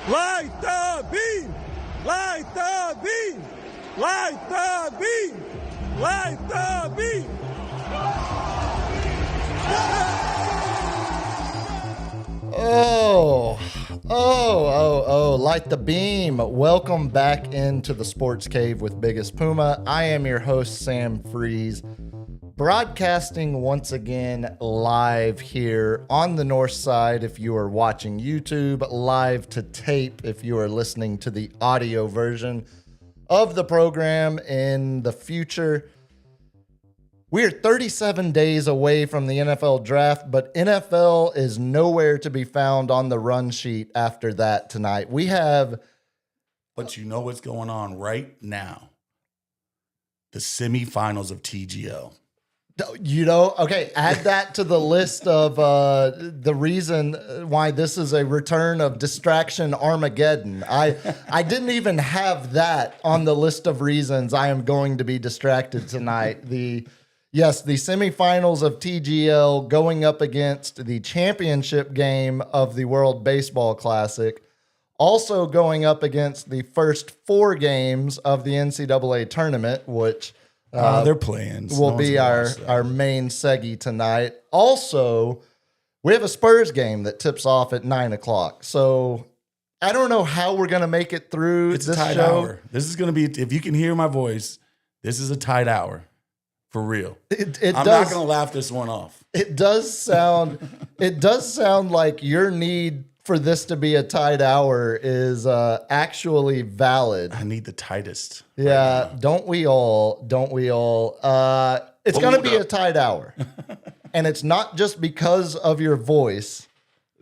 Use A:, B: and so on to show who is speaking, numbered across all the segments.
A: Light the beam! Light the beam! Light the beam! Light the beam!
B: Light the beam. Welcome back into the Sports Cave with Biggest Puma. I am your host, Sam Freeze, broadcasting once again live here on the north side if you are watching YouTube, live to tape if you are listening to the audio version of the program in the future. We are 37 days away from the NFL draft, but NFL is nowhere to be found on the run sheet after that tonight. We have...
C: But you know what's going on right now? The semifinals of TGL.
B: Okay, add that to the list of the reason why this is a return of Distraction Armageddon. I didn't even have that on the list of reasons I am going to be distracted tonight. Yes, the semifinals of TGL going up against the championship game of the World Baseball Classic, also going up against the first 4 games of the NCAA tournament, which
C: they're playing.
B: will be our main seggy tonight. Also, we have a Spurs game that tips off at 9 o'clock. So I don't know how we're going to make it through
C: It's
B: this
C: a tight
B: show.
C: hour. This is going to be, if you can hear my voice, this is a tight hour. For real. I'm not going to laugh this one off.
B: It does sound like your need for this to be a tight hour is actually valid.
C: I need the tightest.
B: Yeah,
C: right now.
B: don't we all? It's going to be a tight hour. And it's not just because of your voice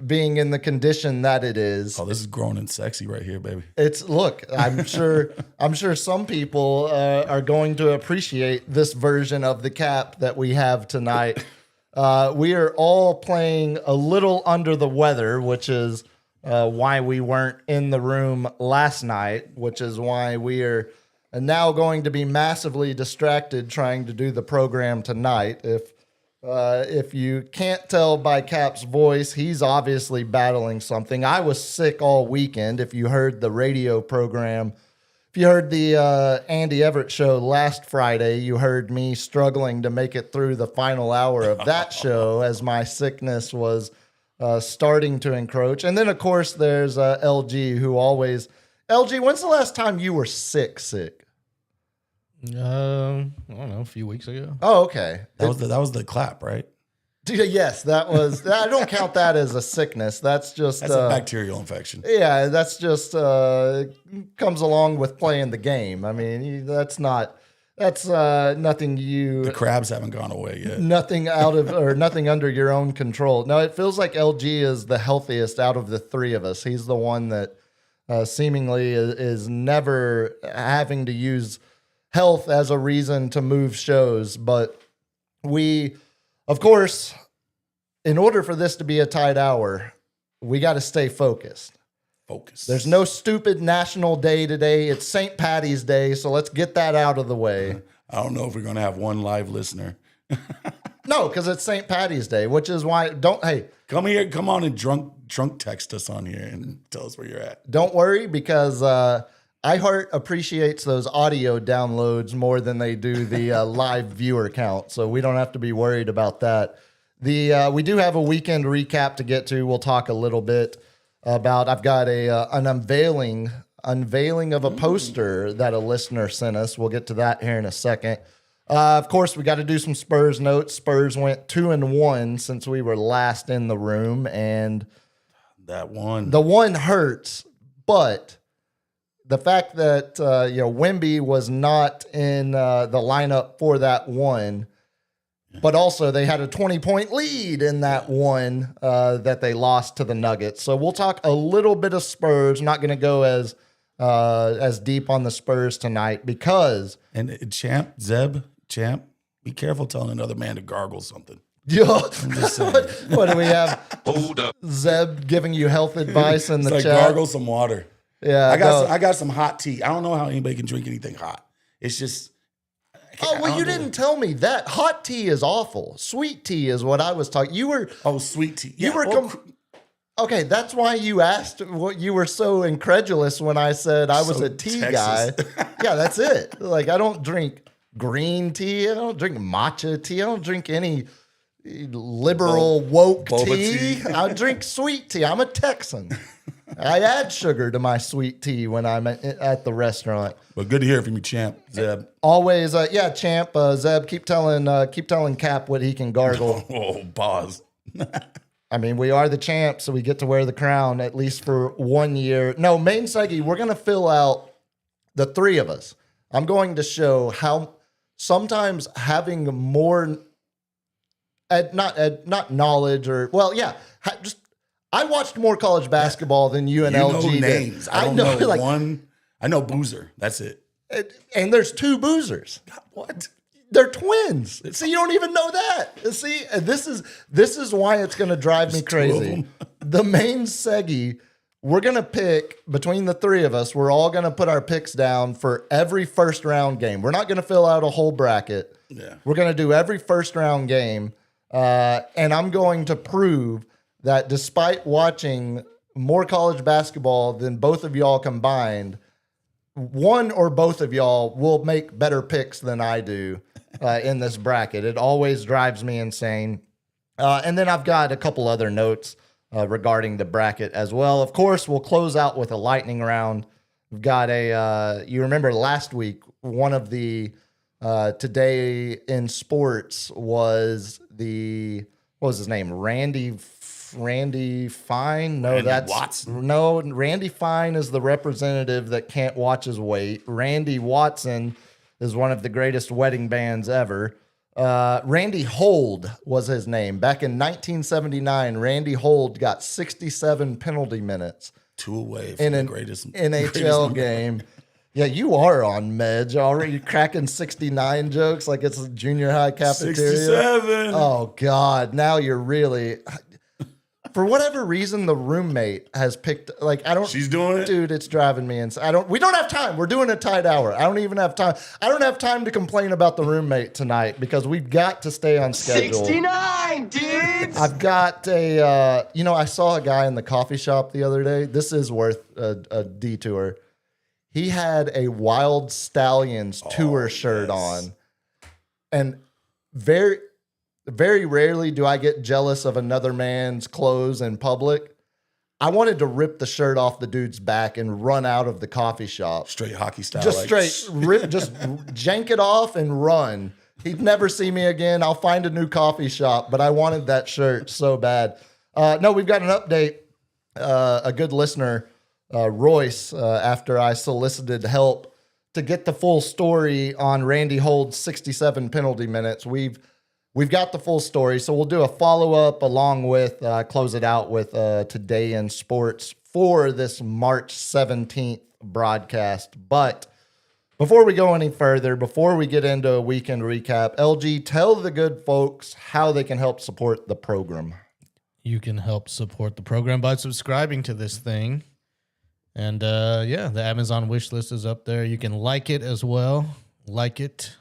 B: being in the condition that it is.
C: Oh, this is grown and sexy right here, baby.
B: I'm sure some people are going to appreciate this version of the cap that we have tonight. We are all playing a little under the weather, which is why we weren't in the room last night, which is why we are now going to be massively distracted trying to do the program tonight. If you can't tell by Cap's voice, he's obviously battling something. I was sick all weekend. If you heard the radio program, if you heard the Andy Everett show last Friday, you heard me struggling to make it through the final hour of that show as my sickness was starting to encroach. And then, of course, there's LG, who always... LG, when's the last time you were sick?
D: I don't know, a few weeks ago.
B: Oh, okay.
C: That was the clap, right?
B: Yes, that was. I don't count that as a sickness. That's just
C: a bacterial infection.
B: Yeah, that's just comes along with playing the game. I mean, that's nothing
C: The crabs haven't gone away yet.
B: Nothing out of or nothing under your own control. No, it feels like LG is the healthiest out of the 3 of us. He's the one that seemingly is never having to use health as a reason to move shows. But we, of course, in order for this to be a tight hour, we got to stay focused. There's no stupid national day today. It's St. Patty's Day, so let's get that out of the way.
C: I don't know if we're going to have one live listener.
B: No, because it's St. Patty's Day, which is why
C: come here, come on and drunk text us on here and tell us where you're at.
B: Don't worry, because iHeart appreciates those audio downloads more than they do the live viewer count, so we don't have to be worried about that. We do have a weekend recap to get to. We'll talk a little bit about. I've got an unveiling of a poster that a listener sent us. We'll get to that here in a second. Of course, we got to do some Spurs notes. Spurs went 2-1 since we were last in the room, and
C: the
B: one hurts, but the fact that Wemby was not in the lineup for that one, but also they had a 20-point lead in that one that they lost to the Nuggets. So we'll talk a little bit of Spurs. Not going to go as deep on the Spurs tonight because Champ, be careful telling another man to gargle something. What do we have?
A: Hold up.
B: Zeb giving you health advice in the chat.
C: Gargle some water.
B: Yeah,
C: I got some hot tea. I don't know how anybody can drink anything hot. It's just.
B: You didn't tell me that. Hot tea is awful. Sweet tea is what I was talking. You were.
C: Sweet tea.
B: You were. Okay, that's why you asked what you were so incredulous when I said I was
C: So
B: a tea
C: Texas.
B: guy. Yeah, that's it. Like, I don't drink green tea. I don't drink matcha tea. I don't drink any liberal woke
C: boba
B: tea.
C: tea.
B: I drink sweet tea. I'm a Texan. I add sugar to my sweet tea when I'm at the restaurant.
C: But good to hear from you, champ, Zeb.
B: Always, yeah, champ, Zeb, keep telling Cap what he can gargle.
C: Oh, pause.
B: I mean, we are the champs, so we get to wear the crown at least for 1 year. No, Main Seggy, we're going to fill out the three of us. I'm going to show how sometimes having more, not knowledge or, well, yeah, just I watched more college basketball than you and LG did.
C: Names. I don't know like, one. I know Boozer. That's it.
B: And there's two Boozers.
C: What?
B: They're twins. See, you don't even know that. See, this is why it's going to drive me crazy. The Main Seggy, we're going to pick between the three of us. We're all going to put our picks down for every first round game. We're not going to fill out a whole bracket.
C: Yeah.
B: We're going to do every first round game, and I'm going to prove that despite watching more college basketball than both of y'all combined, one or both of y'all will make better picks than I do in this bracket. It always drives me insane. And then I've got a couple other notes regarding the bracket as well. Of course, we'll close out with a lightning round. We've got you remember last week, one of the Today in Sports was what was his name? Randy Fine? No,
C: Randy Watson.
B: No, Randy Fine is the representative that can't watch his weight. Randy Watson is one of the greatest wedding bands ever. Randy Hold was his name. Back in 1979, Randy Hold got 67 penalty minutes.
C: 2 away from the greatest
B: NHL game. Yeah, you are on meds already. You're cracking 69 jokes like it's a junior high cafeteria.
C: 67.
B: Oh, God. Now you're really... For whatever reason, the roommate has picked, like, I don't...
C: She's doing it?
B: Dude, it's driving me insane. We don't have time. We're doing a tight hour. I don't even have time. I don't have time to complain about the roommate tonight because we've got to stay on schedule.
E: 69, dudes!
B: I've got I saw a guy in the coffee shop the other day. This is worth a detour. He had a Wild Stallions tour shirt on. And very, very rarely do I get jealous of another man's clothes in public. I wanted to rip the shirt off the dude's back and run out of the coffee shop.
C: Straight hockey style.
B: Just straight rip, just jank it off and run. He'd never see me again. I'll find a new coffee shop, but I wanted that shirt so bad. No, we've got an update. A good listener, Royce, after I solicited help to get the full story on Randy Hold's 67 penalty minutes. We've got the full story, so we'll do a follow-up along with, close it out with Today in Sports for this March 17th broadcast. But before we go any further, before we get into a weekend recap, LG, tell the good folks how they can help support the program.
D: You can help support the program by subscribing to this thing. And the Amazon wish list is up there. You can like it as well. Like it.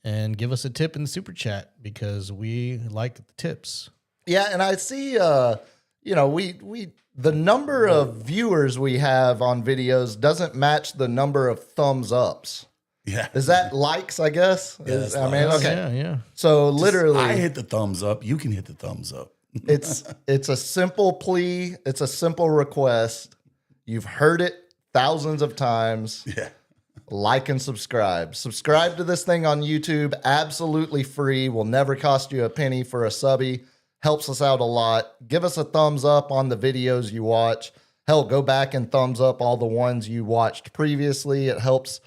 D: And give us a tip in the super chat because we like the tips.
B: Yeah, and I see, we the number of viewers we have on videos doesn't match the number of thumbs ups.
C: Yeah.
B: Is that likes, I guess?
C: Yeah,
B: okay.
D: Yeah.
B: So literally,
C: I hit the thumbs up. You can hit the thumbs up.
B: it's a simple plea. It's a simple request. You've heard it thousands of times.
C: Yeah.
B: Like and subscribe. Subscribe to this thing on YouTube. Absolutely free. Will never cost you a penny for a subby. Helps us out a lot. Give us a thumbs up on the videos you watch. Hell, go back and thumbs up all the ones you watched previously. It helps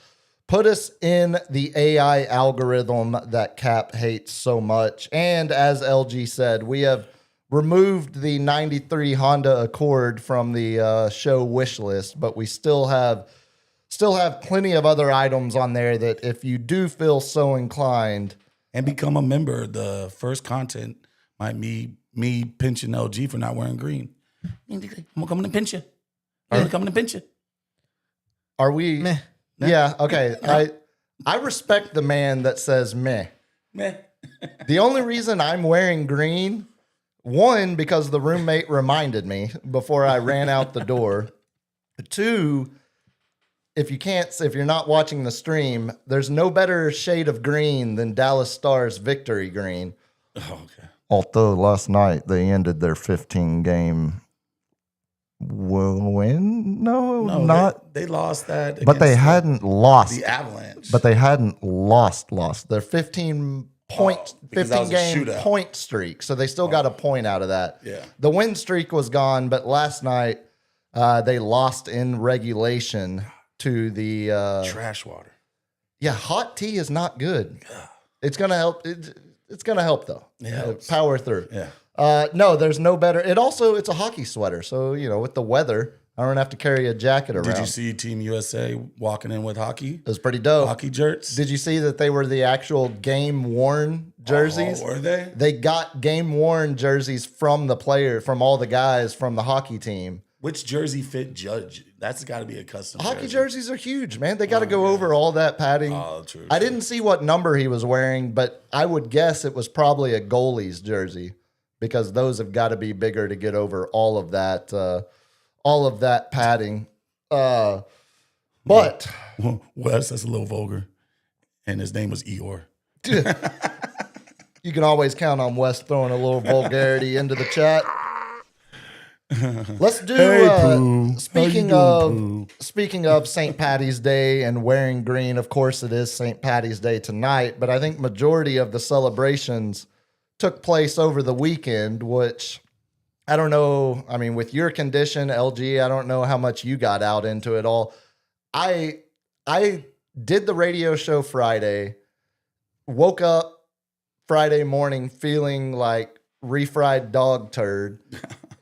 B: put us in the AI algorithm that Cap hates so much. And as LG said, we have removed the 93 Honda Accord from the show wish list, but we still have plenty of other items on there that if you do feel so inclined.
C: And become a member. The first content might be me pinching LG for not wearing green. I'm going to come to pinch you. I'm coming to pinch you.
B: Are we?
D: Meh.
B: Yeah, okay. I respect the man that says meh.
C: Meh.
B: The only reason I'm wearing green One, because the roommate reminded me before I ran out the door. Two, if you're not watching the stream, there's no better shade of green than Dallas Stars victory green.
C: Oh, okay.
B: Although last night they ended their 15-game win. No, not.
C: They lost that.
B: But they
C: against
B: hadn't lost.
C: the Avalanche.
B: But they hadn't lost. Their 15
C: because that was a
B: game
C: shootout.
B: point streak. So they still got a point out of that.
C: Yeah.
B: The win streak was gone, but last night they lost in regulation to the
C: Trash water.
B: yeah, hot tea is not good. It's gonna help. It's gonna help though.
C: Yeah.
B: Power through.
C: Yeah.
B: No, there's no better. It's a hockey sweater, so with the weather, I don't have to carry a jacket around.
C: Did you see Team USA walking in with hockey?
B: It was pretty dope.
C: Hockey jerts?
B: Did you see that they were the actual game worn jerseys?
C: Oh, were they?
B: They got game worn jerseys from all the guys from the hockey team.
C: Which jersey fit Judge? That's got to be a custom
B: Hockey
C: jersey.
B: jerseys are huge, man. They got to go over all that padding.
C: Oh, true.
B: I didn't see what number he was wearing, but I would guess it was probably a goalie's jersey because those have got to be bigger to get over all of that padding. But
C: Wes, that's a little vulgar. And his name was Eeyore.
B: you can always count on Wes throwing a little vulgarity into the chat. Let's do. Speaking of St. Patty's Day and wearing green, of course it is St. Patty's Day tonight, but I think majority of the celebrations took place over the weekend, which I don't know. I mean, with your condition, LG, I don't know how much you got out into it all. I did the radio show Friday, woke up Friday morning feeling like refried dog turd.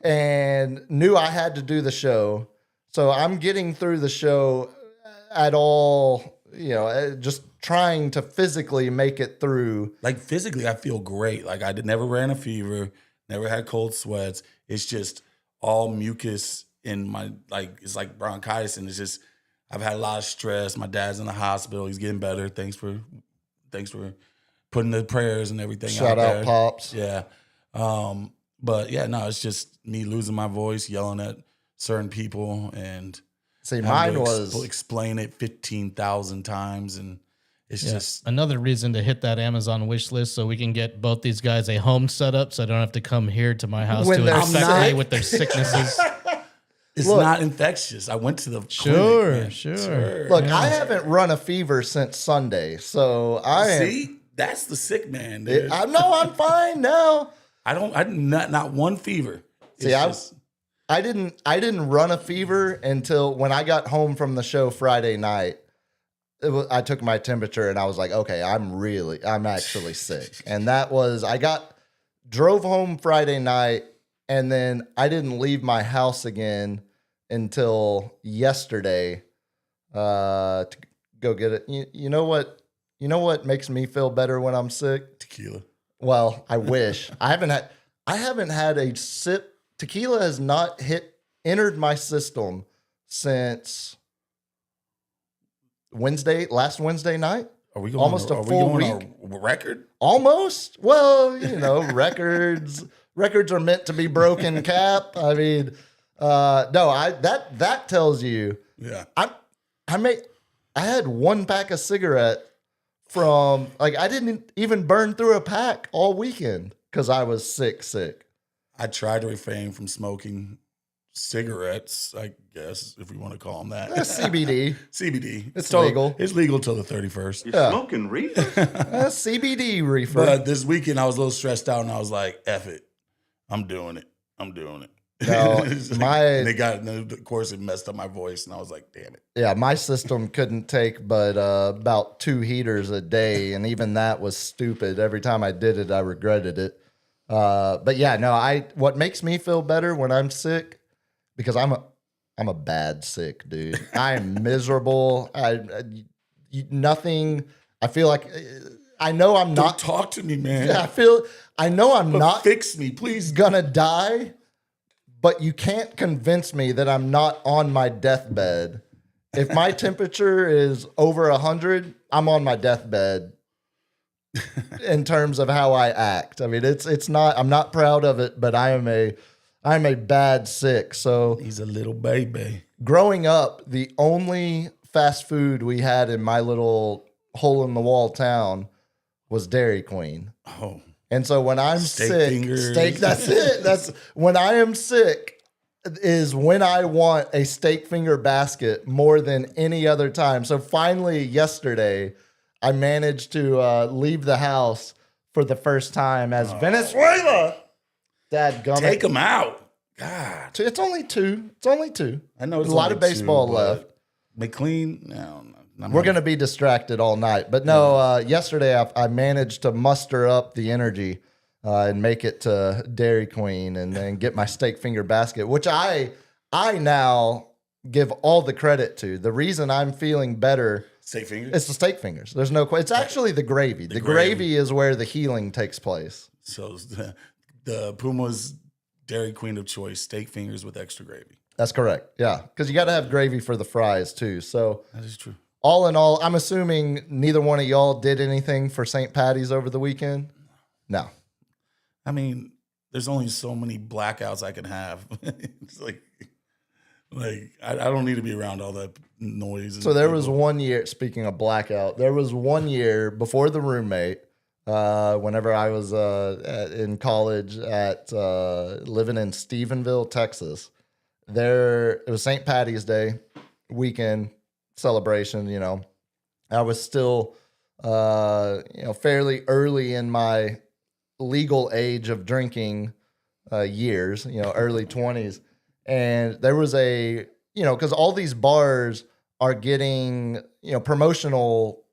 B: And knew I had to do the show. So I'm getting through the show at all, just trying to physically make it through.
C: Like physically, I feel great. Like never ran a fever, never had cold sweats. It's just all mucus in my, it's like bronchitis. And it's just, I've had a lot of stress. My dad's in the hospital. He's getting better. Thanks for putting the prayers and everything
B: Shout
C: out
B: out
C: there.
B: Pops.
C: Yeah. But yeah, no, it's just me losing my voice, yelling at certain people, and
B: See,
C: having
B: mine
C: to
B: was
C: explain it 15,000 times, and it's just
D: another reason to hit that Amazon wish list so we can get both these guys a home setup, so I don't have to come here to my house
B: When
D: to
B: they're
D: infect
B: sick.
D: me with their sicknesses.
C: it's
B: Look.
C: not infectious. I went to the
D: Sure,
C: clinic, man.
D: sure.
B: Look, I haven't run a fever since Sunday, so I am.
C: See, that's the sick man. Dude.
B: I know I'm fine now.
C: I not one fever. It's
B: See,
C: just,
B: I didn't run a fever until when I got home from the show Friday night. I took my temperature and I was like, okay, I'm actually sick. And that was, drove home Friday night and then I didn't leave my house again until yesterday to go get it. You know what makes me feel better when I'm sick?
C: tequila.
B: Well, I wish. I haven't had a sip. Tequila has not entered my system since last Wednesday night.
C: Are we going
B: Almost a
C: are we
B: full
C: going
B: week?
C: on a record?
B: Almost. Well, records are meant to be broken, Cap. I mean, no, that tells you.
C: Yeah.
B: I had one pack of cigarette from I didn't even burn through a pack all weekend because I was sick.
C: I tried to refrain from smoking cigarettes, I guess, if we want to call them that.
B: That's CBD.
C: CBD.
B: It's legal.
C: It's legal till the 31st.
B: Yeah.
E: Smoking reefer?
B: That's CBD reefer.
C: But this weekend I was a little stressed out and I was like, F it. I'm doing it.
B: No,
C: It's
B: my-
C: of course it messed up my voice and I was like, damn it.
B: Yeah, my system couldn't take but about 2 heaters a day, and even that was stupid. Every time I did it, I regretted it. But yeah, no, what makes me feel better when I'm sick, because I'm a bad sick dude. I am miserable. Nothing. I feel like I know I'm
C: Don't
B: not.
C: talk to me, man.
B: I know I'm
C: But
B: not
C: fix me, please.
B: gonna die, but you can't convince me that I'm not on my deathbed. If my temperature is over 100, I'm on my deathbed in terms of how I act. I mean, it's not. I'm not proud of it, but I'm a bad sick. So
C: He's a little baby.
B: growing up, the only fast food we had in my little hole in the wall town was Dairy Queen.
C: Oh,
B: And so when I'm
C: Steak
B: sick,
C: fingers.
B: that's it. That's when I am sick is when I want a steak finger basket more than any other time. So finally yesterday, I managed to leave the house for the first time as Venezuela. Dadgummit.
C: take him out. God.
B: It's only two. It's only two.
C: I know it's
B: a lot
C: only
B: of baseball
C: two, but
B: left.
C: McLean, no.
B: We're going to be distracted all night. But no, yesterday I managed to muster up the energy and make it to Dairy Queen and then get my steak finger basket, which I now give all the credit to. The reason I'm feeling better
C: Steak fingers.
B: is the steak fingers. There's no question. It's actually the gravy. The gravy is where the healing takes place.
C: So the Puma's Dairy Queen of choice, steak fingers with extra gravy.
B: That's correct. Yeah, because you got to have gravy for the fries too. So
C: That is true.
B: all in all, I'm assuming neither one of y'all did anything for St. Patty's over the weekend? No.
C: I mean, there's only so many blackouts I can have. It's like I don't need to be around all that noise.
B: So there was one year, speaking of blackout, there was one year before the roommate, whenever I was in college at living in Stephenville, Texas. It was St. Patty's Day weekend celebration, you know. I was still fairly early in my legal age of drinking years, early 20s. And there was because all these bars are getting, promotional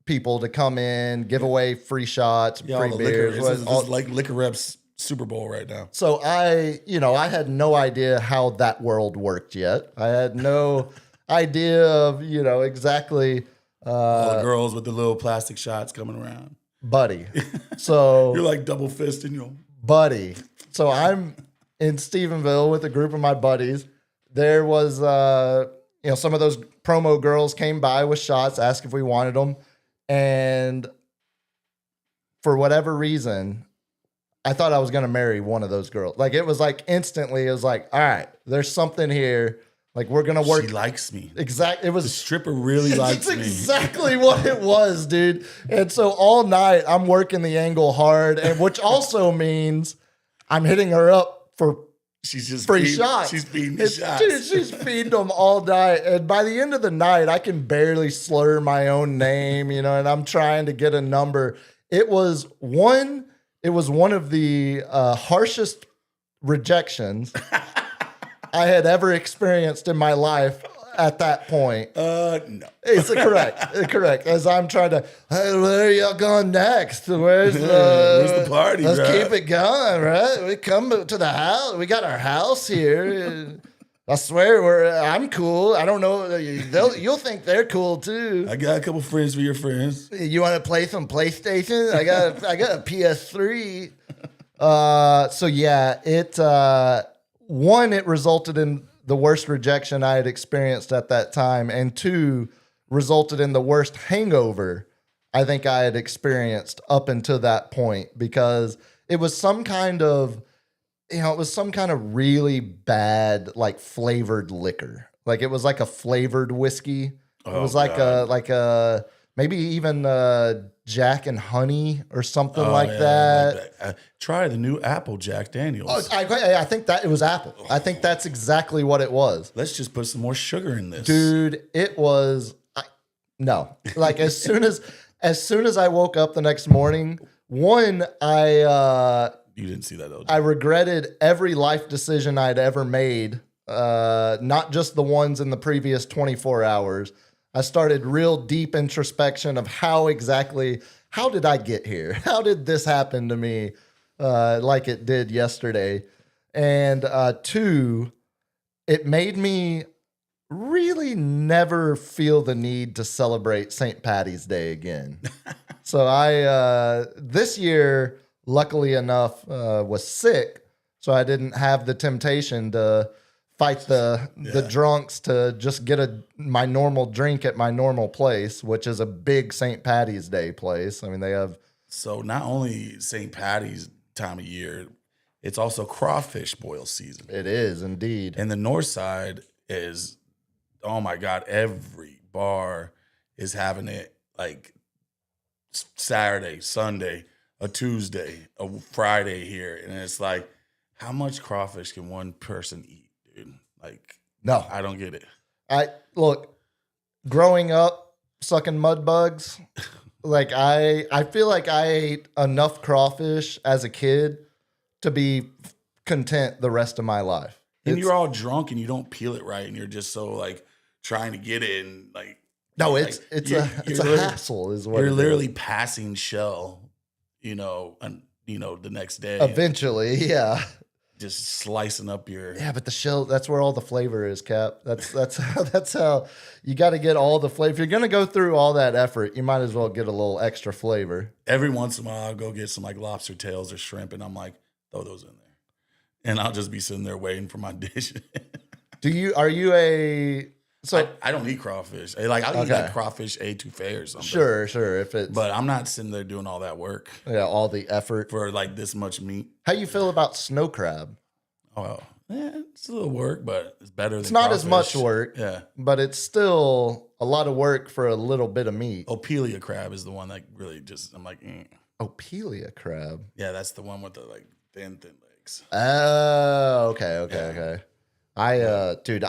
B: people to come in, give away free shots,
C: all
B: free
C: the
B: beers.
C: liquor. This is like Liquor Reps Super Bowl right now.
B: So I had no idea how that world worked yet. I had no idea of, exactly.
C: All the girls with the little plastic shots coming around.
B: Buddy. So
C: You're like double fisting,
B: buddy. So I'm in Stephenville with a group of my buddies. There was, some of those promo girls came by with shots, asked if we wanted them. And for whatever reason, I thought I was going to marry one of those girls. Like, it was like instantly, it was like, all right, there's something here. Like, we're going to work.
C: She likes me.
B: Exactly. It
C: The
B: was
C: stripper really likes
B: That's
C: me.
B: exactly what it was, dude. And so all night I'm working the angle hard, and which also means I'm hitting her up for
C: She's just
B: free
C: feeding,
B: shots.
C: She's feeding the
B: It's-
C: shots.
B: Dude, she's feeding them all night. And by the end of the night, I can barely slur my own name, and I'm trying to get a number. It was one of the harshest rejections I had ever experienced in my life at that point.
C: No.
B: It's correct. As I'm trying to, hey, where are y'all going next? Where's
C: the party,
B: Let's
C: bro?
B: keep it going, right? We come to the house. We got our house here. I swear, I'm cool. I don't know. You'll think they're cool too.
C: I got a couple friends for your friends.
B: You want to play some PlayStation? I got a PS3. So yeah, it resulted in the worst rejection I had experienced at that time, and two, resulted in the worst hangover I think I had experienced up until that point, because it was some kind of, really bad, like, flavored liquor. Like, it was like a flavored whiskey. It was like a maybe even Jack and Honey or something like that.
C: Try the new Apple Jack Daniels.
B: Oh, I think that it was Apple. I think that's exactly what it was.
C: Let's just put some more sugar in this.
B: Dude, it was no. Like, as soon as I woke up the next morning, one,
C: You didn't see that though.
B: I regretted every life decision I'd ever made, not just the ones in the previous 24 hours. I started real deep introspection of how did I get here? How did this happen to me like it did yesterday? And two, it made me really never feel the need to celebrate St. Patty's Day again. So this year, luckily enough, was sick, so I didn't have the temptation to fight the drunks to just get my normal drink at my normal place, which is a big St. Patty's Day place. I mean, they have
C: So not only St. Patty's time of year, it's also crawfish boil season.
B: It is indeed.
C: And the north side is, oh my God, every bar is having it like Saturday, Sunday, a Tuesday, a Friday here. And it's like, how much crawfish can one person eat, dude? Like,
B: No,
C: I don't get it.
B: Look, growing up sucking mud bugs, like I feel like I ate enough crawfish as a kid to be content the rest of my life.
C: And you're all drunk and you don't peel it right, and you're just so like trying to get it, and like
B: No,
C: like,
B: it's
C: you're
B: a
C: literally-
B: hassle, is what
C: You're
B: it is.
C: literally passing shell, and the next day,
B: Eventually, yeah.
C: just slicing up your.
B: Yeah, but the shell, that's where all the flavor is, Cap. That's how you got to get all the flavor. If you're going to go through all that effort, you might as well get a little extra flavor.
C: Every once in a while, I'll go get some like lobster tails or shrimp, and I'm like, throw those in there, and I'll just be sitting there waiting for my dish.
B: Are you a, so
C: I don't eat crawfish. Like I'll eat
B: Okay.
C: like crawfish etouffee or something.
B: sure, if it's,
C: But I'm not sitting there doing all that work
B: yeah, all the effort.
C: for like this much meat.
B: How you feel about snow crab?
C: Oh, yeah, it's a little work, but it's better than
B: It's not as much
C: crawfish.
B: work,
C: Yeah.
B: but it's still a lot of work for a little bit of meat.
C: Opelia crab is the one that really just, I'm like,
B: Opelia crab.
C: yeah, that's the one with the like thin legs.
B: Oh, okay. Dude,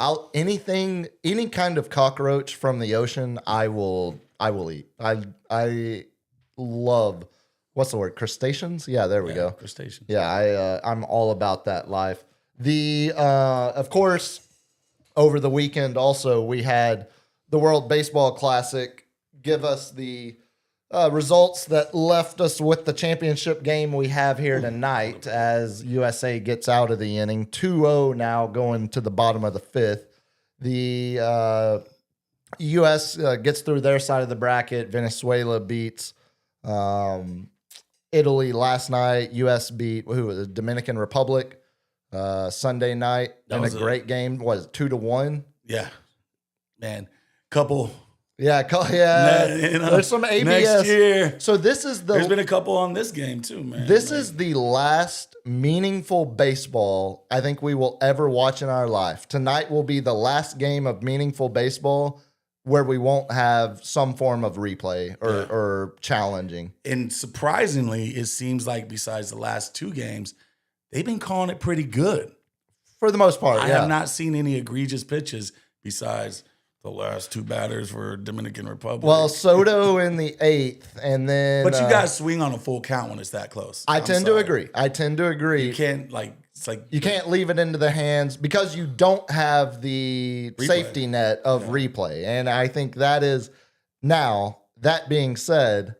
B: any kind of cockroach from the ocean, I will eat. I love, what's the word? Crustaceans? Yeah, there we go.
C: Crustacean.
B: Yeah, I'm all about that life. Of course, over the weekend also we had the World Baseball Classic give us the results that left us with the championship game we have here tonight as USA gets out of the inning. 2-0 now going to the bottom of the fifth. The U.S. Gets through their side of the bracket. Venezuela beats Italy last night. U.S. beat the Dominican Republic Sunday night
C: That
B: in a
C: was a-
B: great game. Was it 2-1?
C: Yeah. Man, couple.
B: Yeah, there's some ABS.
C: Next year.
B: So this is
C: There's been a couple on this game too, man.
B: This
C: Like,
B: is the last meaningful baseball I think we will ever watch in our life. Tonight will be the last game of meaningful baseball where we won't have some form of replay or challenging.
C: and surprisingly, it seems like besides the last two games, they've been calling it pretty good.
B: For the most part,
C: I
B: yeah.
C: have not seen any egregious pitches besides the last two batters for Dominican Republic.
B: Well, Soto in the 8th, and then
C: but you guys swing on a full count when it's that close.
B: I
C: I'm
B: tend to
C: sorry.
B: agree. I tend to agree.
C: You can't like it's like
B: You can't leave it into the hands because you don't have the
C: Replay.
B: safety net of replay. And I think that is now, that being said,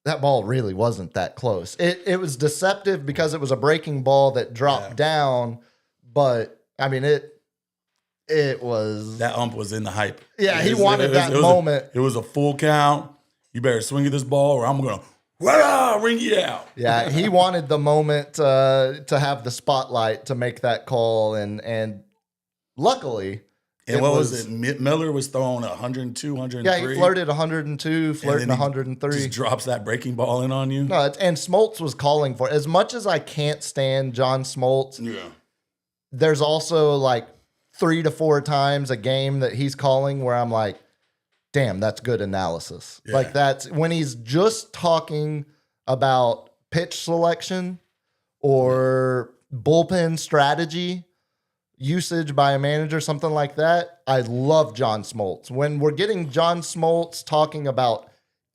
B: that ball really wasn't that close. It was deceptive because it was a breaking ball that dropped down, but I mean it was
C: that ump was in the hype.
B: Yeah, he
C: It was-
B: wanted that moment.
C: It was a full count. You better swing at this ball, or I'm gonna ring you out.
B: Yeah, he wanted the moment to have the spotlight to make that call, and luckily,
C: And what was it? Miller was throwing 102, 103.
B: Yeah, he flirted 102, flirting
C: and then he
B: 103.
C: Just drops that breaking ball in on you.
B: No, and Smoltz was calling for it. As much as I can't stand John Smoltz,
C: Yeah.
B: there's also like 3 to 4 times a game that he's calling where I'm like, damn, that's good analysis.
C: Yeah.
B: Like that's when he's just talking about pitch selection or bullpen strategy, usage by a manager, something like that. I love John Smoltz. When we're getting John Smoltz talking about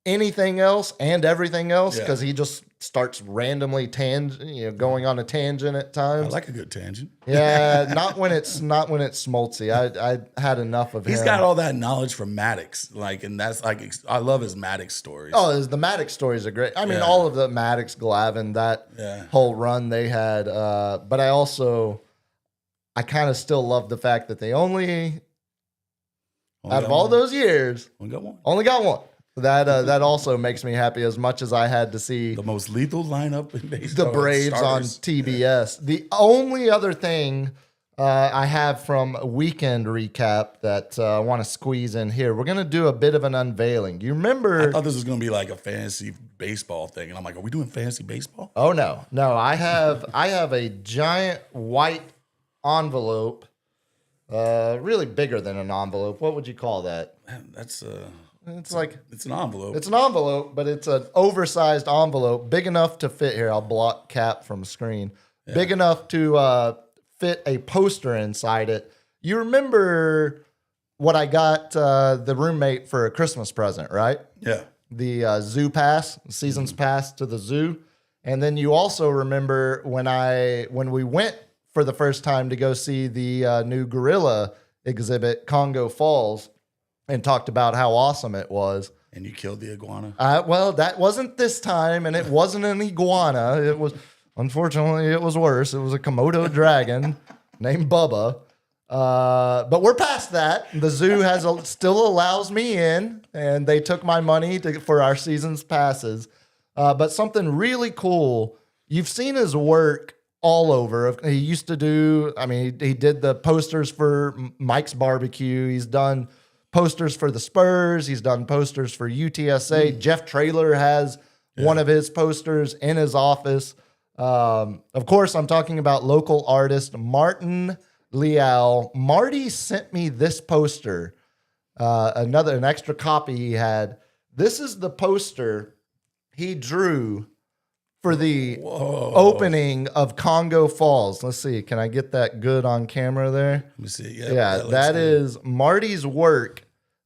B: anything else and everything else,
C: Yeah.
B: because he just starts randomly going on a tangent at
C: I
B: times.
C: like a good tangent.
B: Yeah, not when it's Smoltzy. I had enough of him.
C: He's got all that knowledge from Maddox. Like, and that's like, I love his Maddox stories.
B: Oh, the Maddox stories are great. I mean,
C: Yeah.
B: all of the Maddox, Glavine, that
C: Yeah.
B: whole run they had. But I kind of still love the fact that they only out of all those years,
C: only got one.
B: only got one. That also makes me happy as much as I had to see
C: The most lethal lineup in baseball.
B: the Braves on
C: starters.
B: TBS. The only other thing I have from a weekend recap that I want to squeeze in here. We're going to do a bit of an unveiling. You remember?
C: I thought this was gonna be like a fantasy baseball thing, and I'm like, are we doing fantasy baseball?
B: Oh no. I have a giant white envelope, really bigger than an envelope. What would you call that?
C: Man, that's
B: It's like
C: it's an envelope.
B: it's an envelope, but it's an oversized envelope, big enough to fit here. I'll block Cap from screen. Big enough to fit a poster inside it. You remember what I got the roommate for a Christmas present, right?
C: Yeah.
B: The zoo pass, season's pass to the zoo. And then you also remember when we went for the first time to go see the new gorilla exhibit, Congo Falls, and talked about how awesome it was.
C: And you killed the iguana.
B: Well, that wasn't this time, and it wasn't an iguana. It was, unfortunately, it was worse. It was a Komodo dragon named Bubba. But we're past that. The zoo still allows me in, and they took my money for our season's passes. But something really cool. You've seen his work all over. He used to do, he did the posters for Mike's Barbecue. He's done posters for the Spurs. He's done posters for UTSA. Jeff Traylor has one of his posters in his office. Of course, I'm talking about local artist Martin Leal. Marty sent me this poster, an extra copy he had. This is the poster he drew for the opening of Congo Falls. Let's see. Can I get that good on camera there?
C: Let me see.
B: Yeah, that is Marty's work.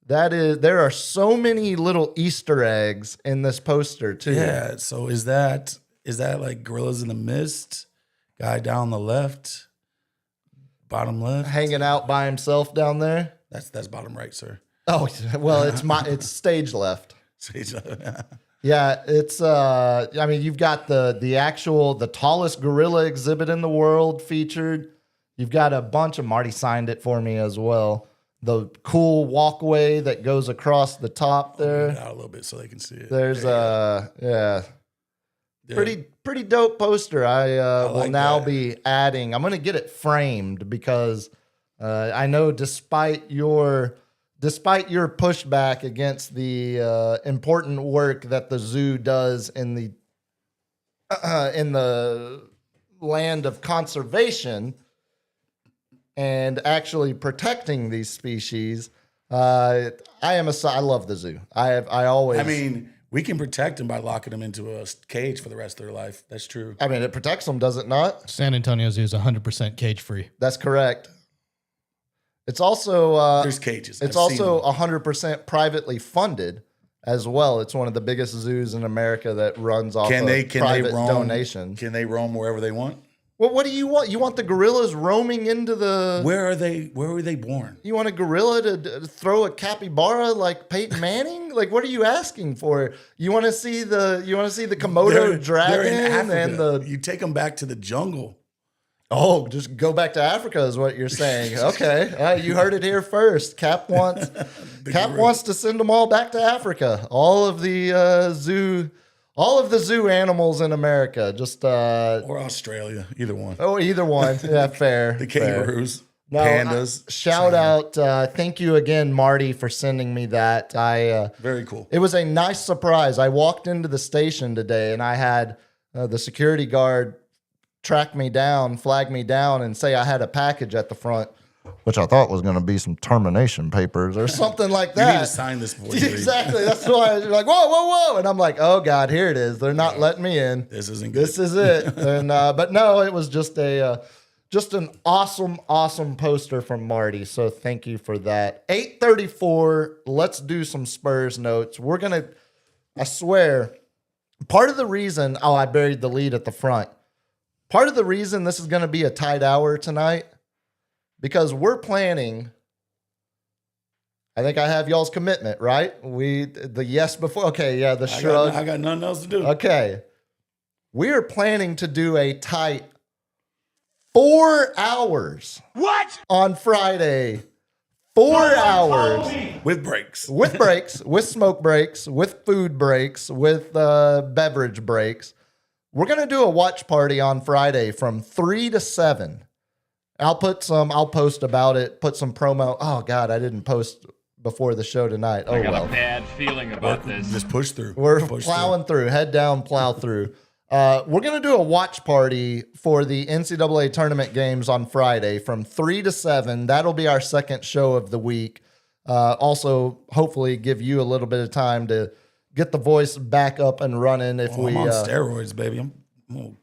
B: There are so many little Easter eggs in this poster too.
C: Yeah. So is that like Gorillas in the Mist? Guy down the left, bottom left,
B: Hanging out by himself down there.
C: That's bottom right, sir.
B: Oh, well, it's stage left.
C: Stage left.
B: Yeah, it's you've got the tallest gorilla exhibit in the world featured. You've got a bunch of Marty signed it for me as well. The cool walkway that goes across the top there.
C: Move it out a little bit so they can see it.
B: There's
C: Yeah.
B: pretty dope poster. I will
C: like
B: now
C: that.
B: be adding. I'm going to get it framed because I know despite your pushback against the important work that the zoo does in the land of conservation and actually protecting these species, I love the zoo.
C: We can protect them by locking them into a cage for the rest of their life. That's true.
B: It protects them, does it not?
D: San Antonio Zoo is 100% cage free.
B: That's correct. It's also
C: There's cages.
B: It's
C: I've seen
B: also
C: them.
B: 100% privately funded as well. It's one of the biggest zoos in America that runs off private donations.
C: Can they roam wherever they want?
B: Well, what do you want? You want the gorillas roaming into the?
C: Where were they born?
B: You want a gorilla to throw a capybara like Peyton Manning? Like, what are you asking for? You want to see the Komodo dragon
C: They're in Africa.
B: and the?
C: You take them back to the jungle.
B: Oh, just go back to Africa is what you're saying. Okay, you heard it here first. Cap wants to send them all back to Africa. All of the zoo animals in America. Just
C: Or Australia, either one.
B: either one. Yeah, fair.
C: The
B: fair.
C: kangaroos,
B: No,
C: pandas.
B: shout out. Thank you again, Marty, for sending me that.
C: Very cool.
B: It was a nice surprise. I walked into the station today and I had the security guard flag me down, and say I had a package at the front, which I thought was going to be some termination papers or something like
C: You
B: that.
C: need to sign this before you leave.
B: Exactly. That's why you're like, whoa, whoa, whoa. And I'm like, oh God, here it is. They're not letting me in.
C: This isn't good.
B: This is it. And but no, it was just an awesome poster from Marty. So thank you for that. 8:34. Let's do some Spurs notes. I swear, part of the reason, I buried the lead at the front. Part of the reason this is going to be a tight hour tonight, because we're planning. I think I have y'all's commitment, right? The yes before. Okay, yeah, the shrug.
C: I got nothing else to do.
B: Okay. We are planning to do a tight 4 hours.
E: What?
B: On Friday. 4 hours.
C: With breaks.
B: With breaks, with smoke breaks, with food breaks, with beverage breaks. We're going to do a watch party on Friday from 3 to 7. I'll post about it, put some promo. Oh God, I didn't post before the show tonight. Oh
F: I got
B: well.
F: a bad feeling about this.
C: Just push through.
B: We're
C: Push
B: plowing through, head down, plow through. We're going to do a watch party for the NCAA tournament games on Friday from 3 to 7. That'll be our second show of the week. Also, hopefully give you a little bit of time to get the voice back up and running if
C: I'm on steroids, baby. I'm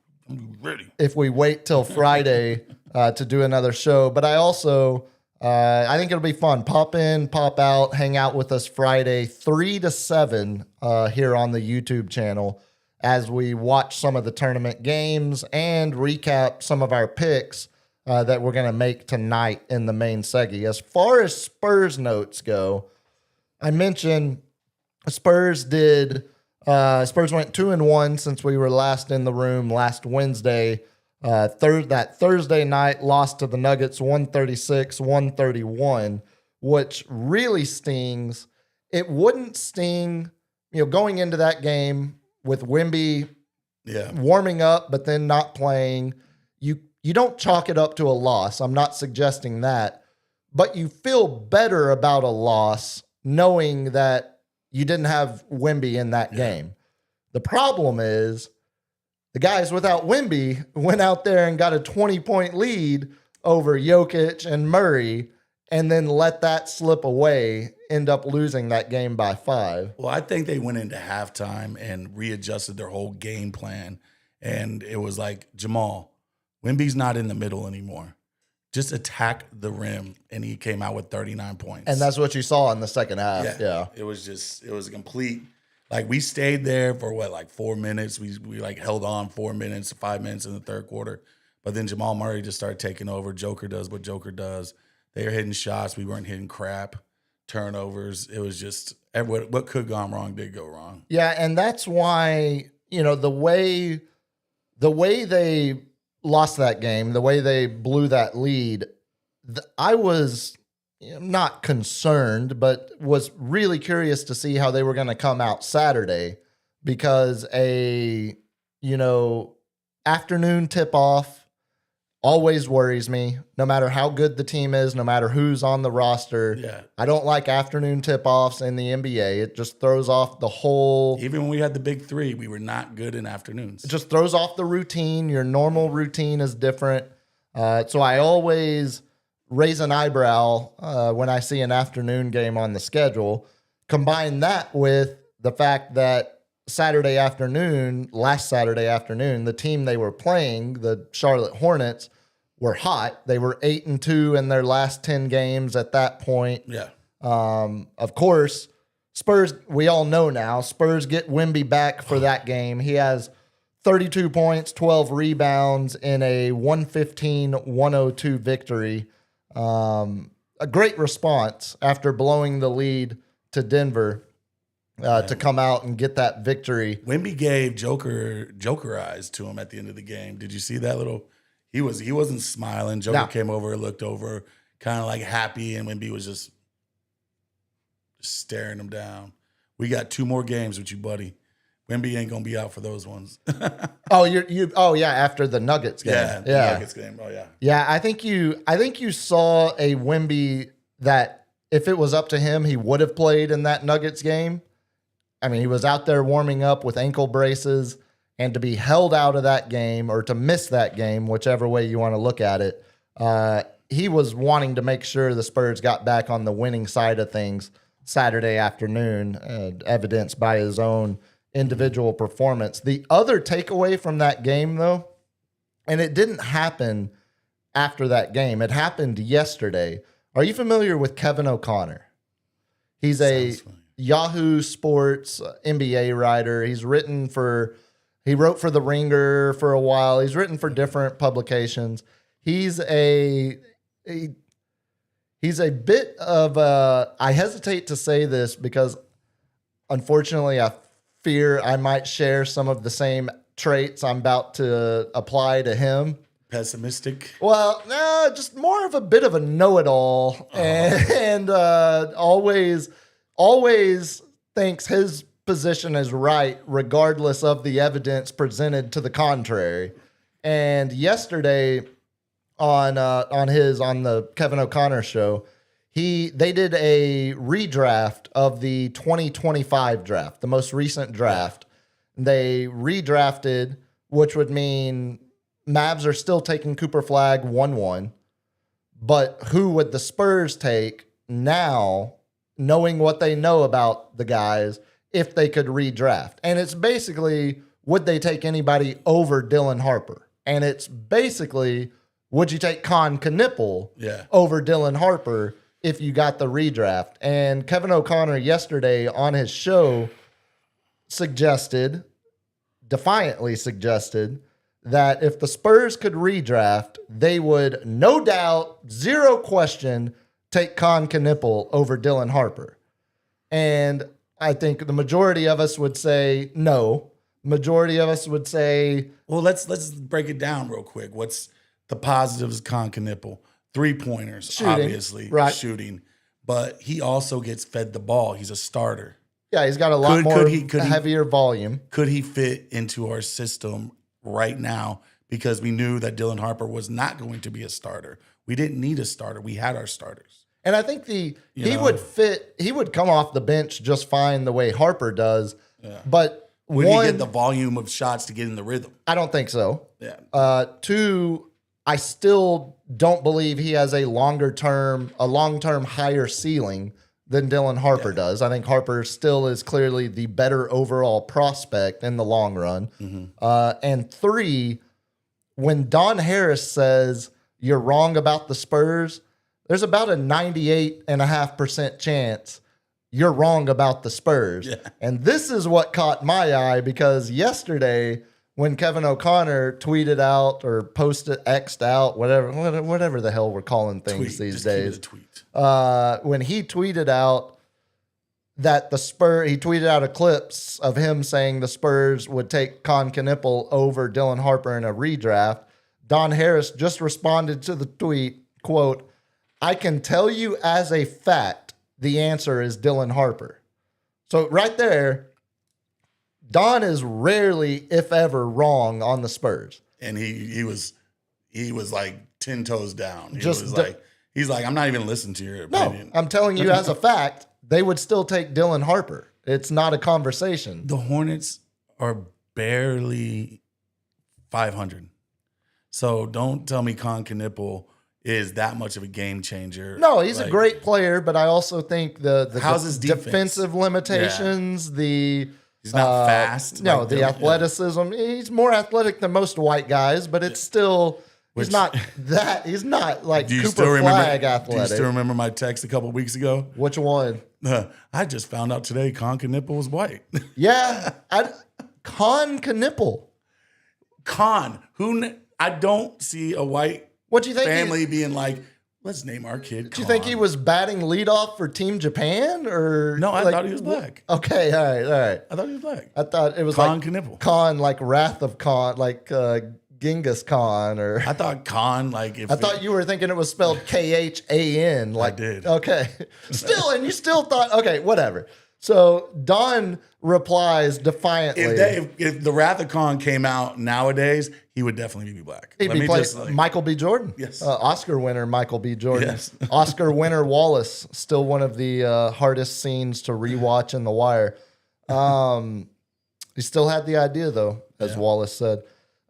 C: ready.
B: if we wait till Friday to do another show. But I also, I think it'll be fun. Pop in, pop out, hang out with us Friday, 3 to 7 here on the YouTube channel as we watch some of the tournament games and recap some of our picks that we're going to make tonight in the main seggy. As far as Spurs notes go, I mentioned Spurs went 2-1 since we were last in the room last Wednesday. That Thursday night lost to the Nuggets 136-131, which really stings. It wouldn't sting, going into that game with Wemby warming up but then not playing. You don't chalk it up to a loss. I'm not suggesting that, but you feel better about a loss knowing that you didn't have Wemby in that game. The problem is the guys without Wemby went out there and got a 20-point lead over Jokic and Murray and then let that slip away, end up losing that game by 5.
C: Well, I think they went into halftime and readjusted their whole game plan. And it was like, Jamal, Wemby's not in the middle anymore. Just attack the rim. And he came out with 39 points.
B: And that's what you saw in the second half. Yeah.
C: It was a complete, like we stayed there for 4 minutes. We held on 4 minutes, 5 minutes in the third quarter. But then Jamal Murray just started taking over. Joker does what Joker does. They were hitting shots. We weren't hitting crap. Turnovers. It was just what could have gone wrong did go wrong.
B: Yeah, and that's why, the way they lost that game, the way they blew that lead, I was not concerned, but was really curious to see how they were going to come out Saturday because afternoon tip-off always worries me, no matter how good the team is, no matter who's on the roster.
C: Yeah.
B: I don't like afternoon tip-offs in the NBA. It just throws off the whole...
C: Even when we had the big three, we were not good in afternoons.
B: It just throws off the routine. Your normal routine is different. So I always raise an eyebrow when I see an afternoon game on the schedule. Combine that with the fact that last Saturday afternoon, the team they were playing, the Charlotte Hornets, were hot. They were 8-2 in their last 10 games at that point.
C: Yeah.
B: Of course, Spurs, we all know now, Spurs get Wemby back for that game. He has 32 points, 12 rebounds in a 115-102 victory. A great response after blowing the lead to Denver. To come out and get that victory.
C: Wemby gave Joker eyes to him at the end of the game. Did you see that little? He wasn't smiling. Joker came over, looked over, kind of like happy, and Wemby was just staring him down. We got 2 more games with you, buddy. Wemby ain't gonna be out for those ones.
B: After the Nuggets game.
C: Yeah, the Nuggets game. Oh yeah.
B: Yeah, I think you saw a Wemby that if it was up to him, he would have played in that Nuggets game. I mean, he was out there warming up with ankle braces, and to be held out of that game or to miss that game, whichever way you want to look at it, he was wanting to make sure the Spurs got back on the winning side of things Saturday afternoon, evidenced by his own individual performance. The other takeaway from that game, though, and it didn't happen after that game, it happened yesterday. Are you familiar with Kevin O'Connor? He's a Yahoo Sports NBA writer. He wrote for The Ringer for a while. He's written for different publications. He's a bit of a, I hesitate to say this because unfortunately I fear I might share some of the same traits I'm about to apply to him.
C: Pessimistic?
B: Well, no, just more of a bit of a know-it-all and always thinks his position is right regardless of the evidence presented to the contrary. And yesterday on the Kevin O'Connor show. They did a redraft of the 2025 draft, the most recent draft. They redrafted, which would mean Mavs are still taking Cooper Flagg 1-1. But who would the Spurs take now, knowing what they know about the guys, if they could redraft? And it's basically, would they take anybody over Dylan Harper? And it's basically, would you take Con Knippel over Dylan Harper if you got the redraft? And Kevin O'Connor yesterday on his show defiantly suggested that if the Spurs could redraft, they would, no doubt, zero question, take Con Knippel over Dylan Harper. And I think the majority of us would say no. Majority of us would say,
C: well, let's break it down real quick. What's the positives of Con Knippel? 3-pointers,
B: shooting,
C: obviously,
B: right.
C: Shooting. But he also gets fed the ball. He's a starter.
B: Yeah, he's got a lot more heavier volume.
C: Could he fit into our system right now? Because we knew that Dylan Harper was not going to be a starter. We didn't need a starter. We had our starters.
B: And I think he would come off the bench just fine the way Harper does. Yeah. But
C: would he get the volume of shots to get in the rhythm?
B: I don't think so.
C: Yeah.
B: 2, I still don't believe he has a long-term higher ceiling than Dylan Harper does. I think Harper still is clearly the better overall prospect in the long run. Mm-hmm. And 3, when Don Harris says you're wrong about the Spurs, there's about a 98.5% chance you're wrong about the Spurs. Yeah. And this is what caught my eye, because yesterday when Kevin O'Connor tweeted out or posted, X'd out, whatever the hell we're calling things these days. When he tweeted out that he tweeted out a clips of him saying the Spurs would take Con Knippel over Dylan Harper in a redraft. Don Harris just responded to the tweet, quote, "I can tell you as a fact, the answer is Dylan Harper." So right there, Don is rarely, if ever, wrong on the Spurs.
C: And he was like 10 toes down. He's like, I'm not even listening to your opinion.
B: No, I'm telling you as a fact, they would still take Dylan Harper. It's not a conversation.
C: The Hornets are barely 500. So don't tell me Con Knippel is that much of a game changer.
B: No, he's a great player, but I also think the
C: how's his
B: defensive limitations,
C: he's not fast.
B: No, the athleticism. He's more athletic than most white guys, but it's still he's not like Cooper Flagg athletic.
C: Do you still remember my text a couple of weeks ago?
B: Which one?
C: I just found out today Con Knippel was white.
B: Yeah, Con Knippel.
C: I don't see a white
B: what do you think
C: family being like, let's name our kid
B: Do you think he was batting leadoff for Team Japan? Or
C: no, I thought he was black.
B: Okay, all right.
C: I thought he was black.
B: I thought it was
C: Con Knippel.
B: Khan, like Wrath of Khan, like Genghis Khan, or
C: I thought Khan, like
B: I thought you were thinking it was spelled Khan. Like,
C: I did.
B: Okay. And you still thought, okay, whatever. So Don replies defiantly.
C: If the Wrath of Khan came out nowadays, he would definitely be black.
B: He'd be playing Michael B. Jordan.
C: Yes.
B: Oscar winner Michael B. Jordan.
C: Yes.
B: Oscar winner Wallace, still one of the hardest scenes to rewatch in The Wire. He still had the idea, though, as Wallace said.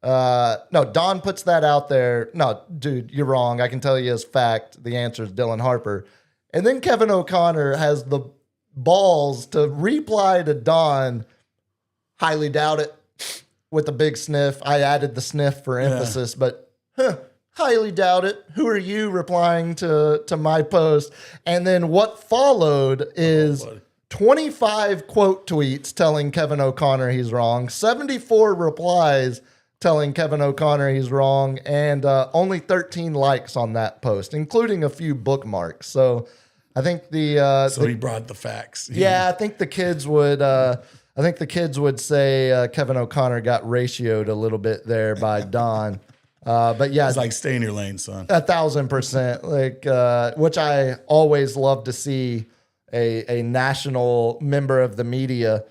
B: No, Don puts that out there. No, dude, you're wrong. I can tell you as fact, the answer is Dylan Harper. And then Kevin O'Connor has the balls to reply to Don, highly doubt it, with a big sniff. I added the sniff for emphasis, but highly doubt it. Who are you replying to my post? And then what followed is 25 quote tweets telling Kevin O'Connor he's wrong, 74 replies telling Kevin O'Connor he's wrong, and only 13 likes on that post, including a few bookmarks. So I think
C: he brought the facts.
B: Yeah, I think the kids would. I think the kids would say Kevin O'Connor got ratioed a little bit there by Don. But yeah,
C: it's like stay in your lane, son.
B: 1,000%. Like, which I always love to see a national member of the media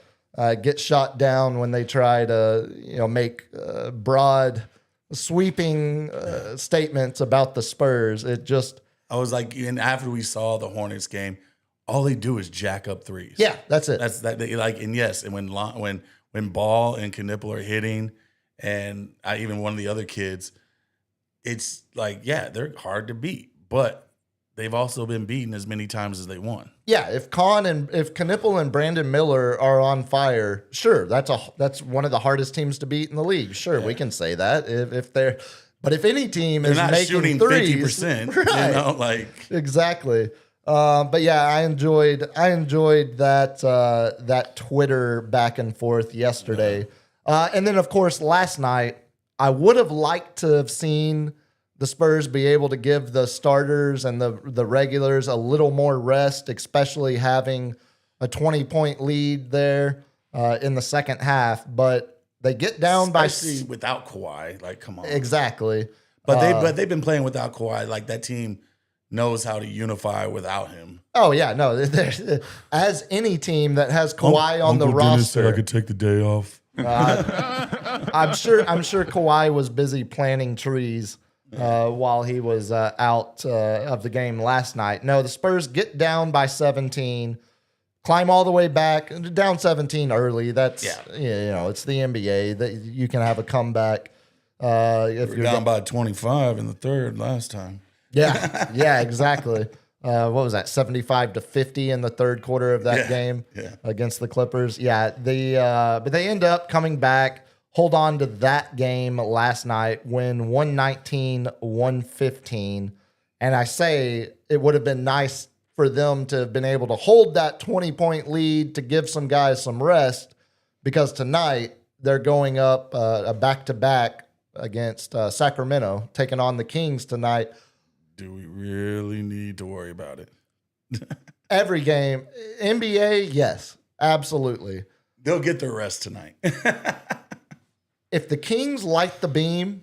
B: get shot down when they try to make broad sweeping statements about the Spurs. It just,
C: I was like, and after we saw the Hornets game, all they do is jack up threes.
B: yeah, that's it.
C: That's that. Like, and yes, and when Ball and Knipple are hitting, and even one of the other kids, it's like, yeah, they're hard to beat, but they've also been beaten as many times as they won.
B: Yeah, if Knipple and Brandon Miller are on fire, sure, that's one of the hardest teams to beat in the league. Sure, we can say that if they're. But if any team
C: They're
B: is
C: not
B: making
C: shooting
B: threes,
C: 50%,
B: right?
C: you know, like
B: Exactly. But yeah, I enjoyed that Twitter back and forth yesterday, and then of course last night I would have liked to have seen the Spurs be able to give the starters and the regulars a little more rest, especially having a 20-point lead there in the second half. But they get down
C: especially without Kawhi. Like, come on,
B: exactly.
C: But they've been playing without Kawhi. Like, that team knows how to unify without him.
B: Oh yeah, no. As any team that has Kawhi on the roster,
C: I could take the day off.
B: I'm sure Kawhi was busy planting trees while he was out of the game last night. No, the Spurs get down by 17, climb all the way back, down 17 early. That's it's the NBA that you can have a comeback. If
C: You're down by 25 in the third last time.
B: Yeah, exactly. What was that? 75-50 in the third quarter of that game against the Clippers. Yeah, but they end up coming back, hold on to that game last night, win 119-115. And I say it would have been nice for them to have been able to hold that 20-point lead to give some guys some rest, because tonight they're going up a back-to-back against Sacramento, taking on the Kings tonight.
C: Do we really need to worry about it?
B: Every game, NBA, yes, absolutely.
C: They'll get their rest tonight.
B: If the Kings light the beam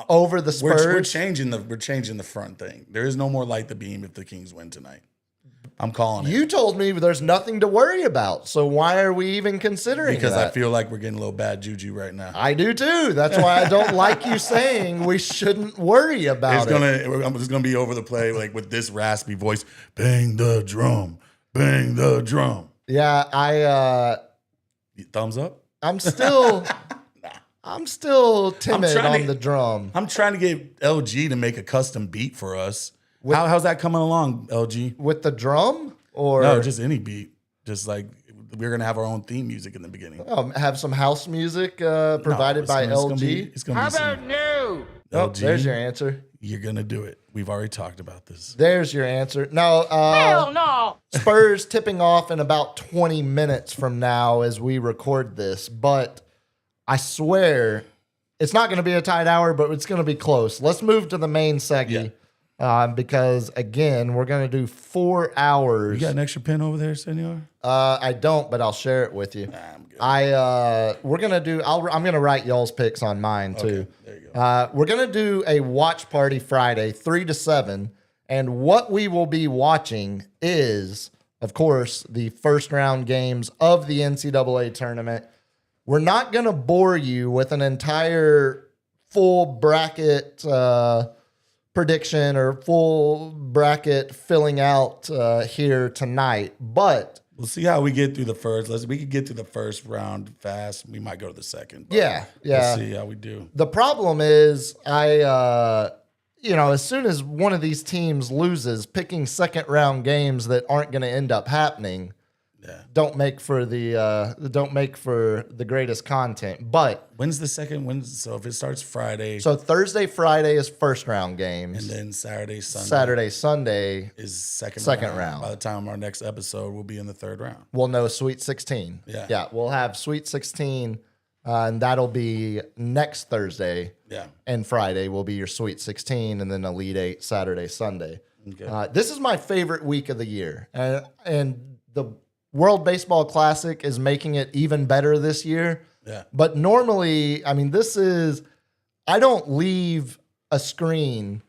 B: over the Spurs,
C: we're changing the front thing. There is no more light the beam if the Kings win tonight. I'm calling it.
B: You told me there's nothing to worry about, so why are we even considering
C: because
B: that?
C: I feel like we're getting a little bad juju right now.
B: I do too. That's why I don't like you saying we shouldn't worry about
C: I'm just gonna be over the play like with this raspy voice. Bang the drum, bang the drum.
B: Yeah,
C: Thumbs up.
B: I'm still timid on the drum.
C: I'm trying to get LG to make a custom beat for us. How's that coming along, LG?
B: With the drum, or
C: No, just any beat. Just like we're gonna have our own theme music in the beginning.
B: have some house music provided by LG.
C: It's gonna be some
F: No.
B: Oh,
C: LG.
B: there's your answer.
C: You're gonna do it. We've already talked about this.
B: There's your answer. No,
F: Hell no.
B: Spurs tipping off in about 20 minutes from now as we record this, but I swear it's not going to be a tight hour, but it's going to be close. Let's move to the main seggy because, again, we're going to do 4 hours.
C: You got an extra pen over there, Senor?
B: I don't, but I'll share it with you.
C: I'm good.
B: We're going to do, I'm going to write y'all's picks on mine too.
C: Okay, there you go.
B: We're going to do a watch party Friday, 3 to 7. And what we will be watching is, of course, the first round games of the NCAA tournament. We're not going to bore you with an entire full bracket prediction or full bracket filling out here tonight, but
C: We'll see how we get through the first. We could get through the first round fast. We might go to the second. but
B: yeah.
C: We'll see how we do.
B: The problem is as soon as one of these teams loses, picking second round games that aren't going to end up happening don't make for the greatest content. But
C: When's the second? So if it starts Friday,
B: so Thursday, Friday is first round games.
C: and then Saturday,
B: Sunday
C: is second
B: round.
C: By the time our next episode, we'll be in the third round.
B: we'll know Sweet 16.
C: Yeah.
B: We'll have Sweet 16, and that'll be next Thursday.
C: Yeah.
B: And Friday will be your Sweet 16, and then Elite 8 Saturday, Sunday.
C: Okay.
B: This is my favorite week of the year, and the World Baseball Classic is making it even better this year.
C: Yeah.
B: But normally, I mean, I don't leave a screen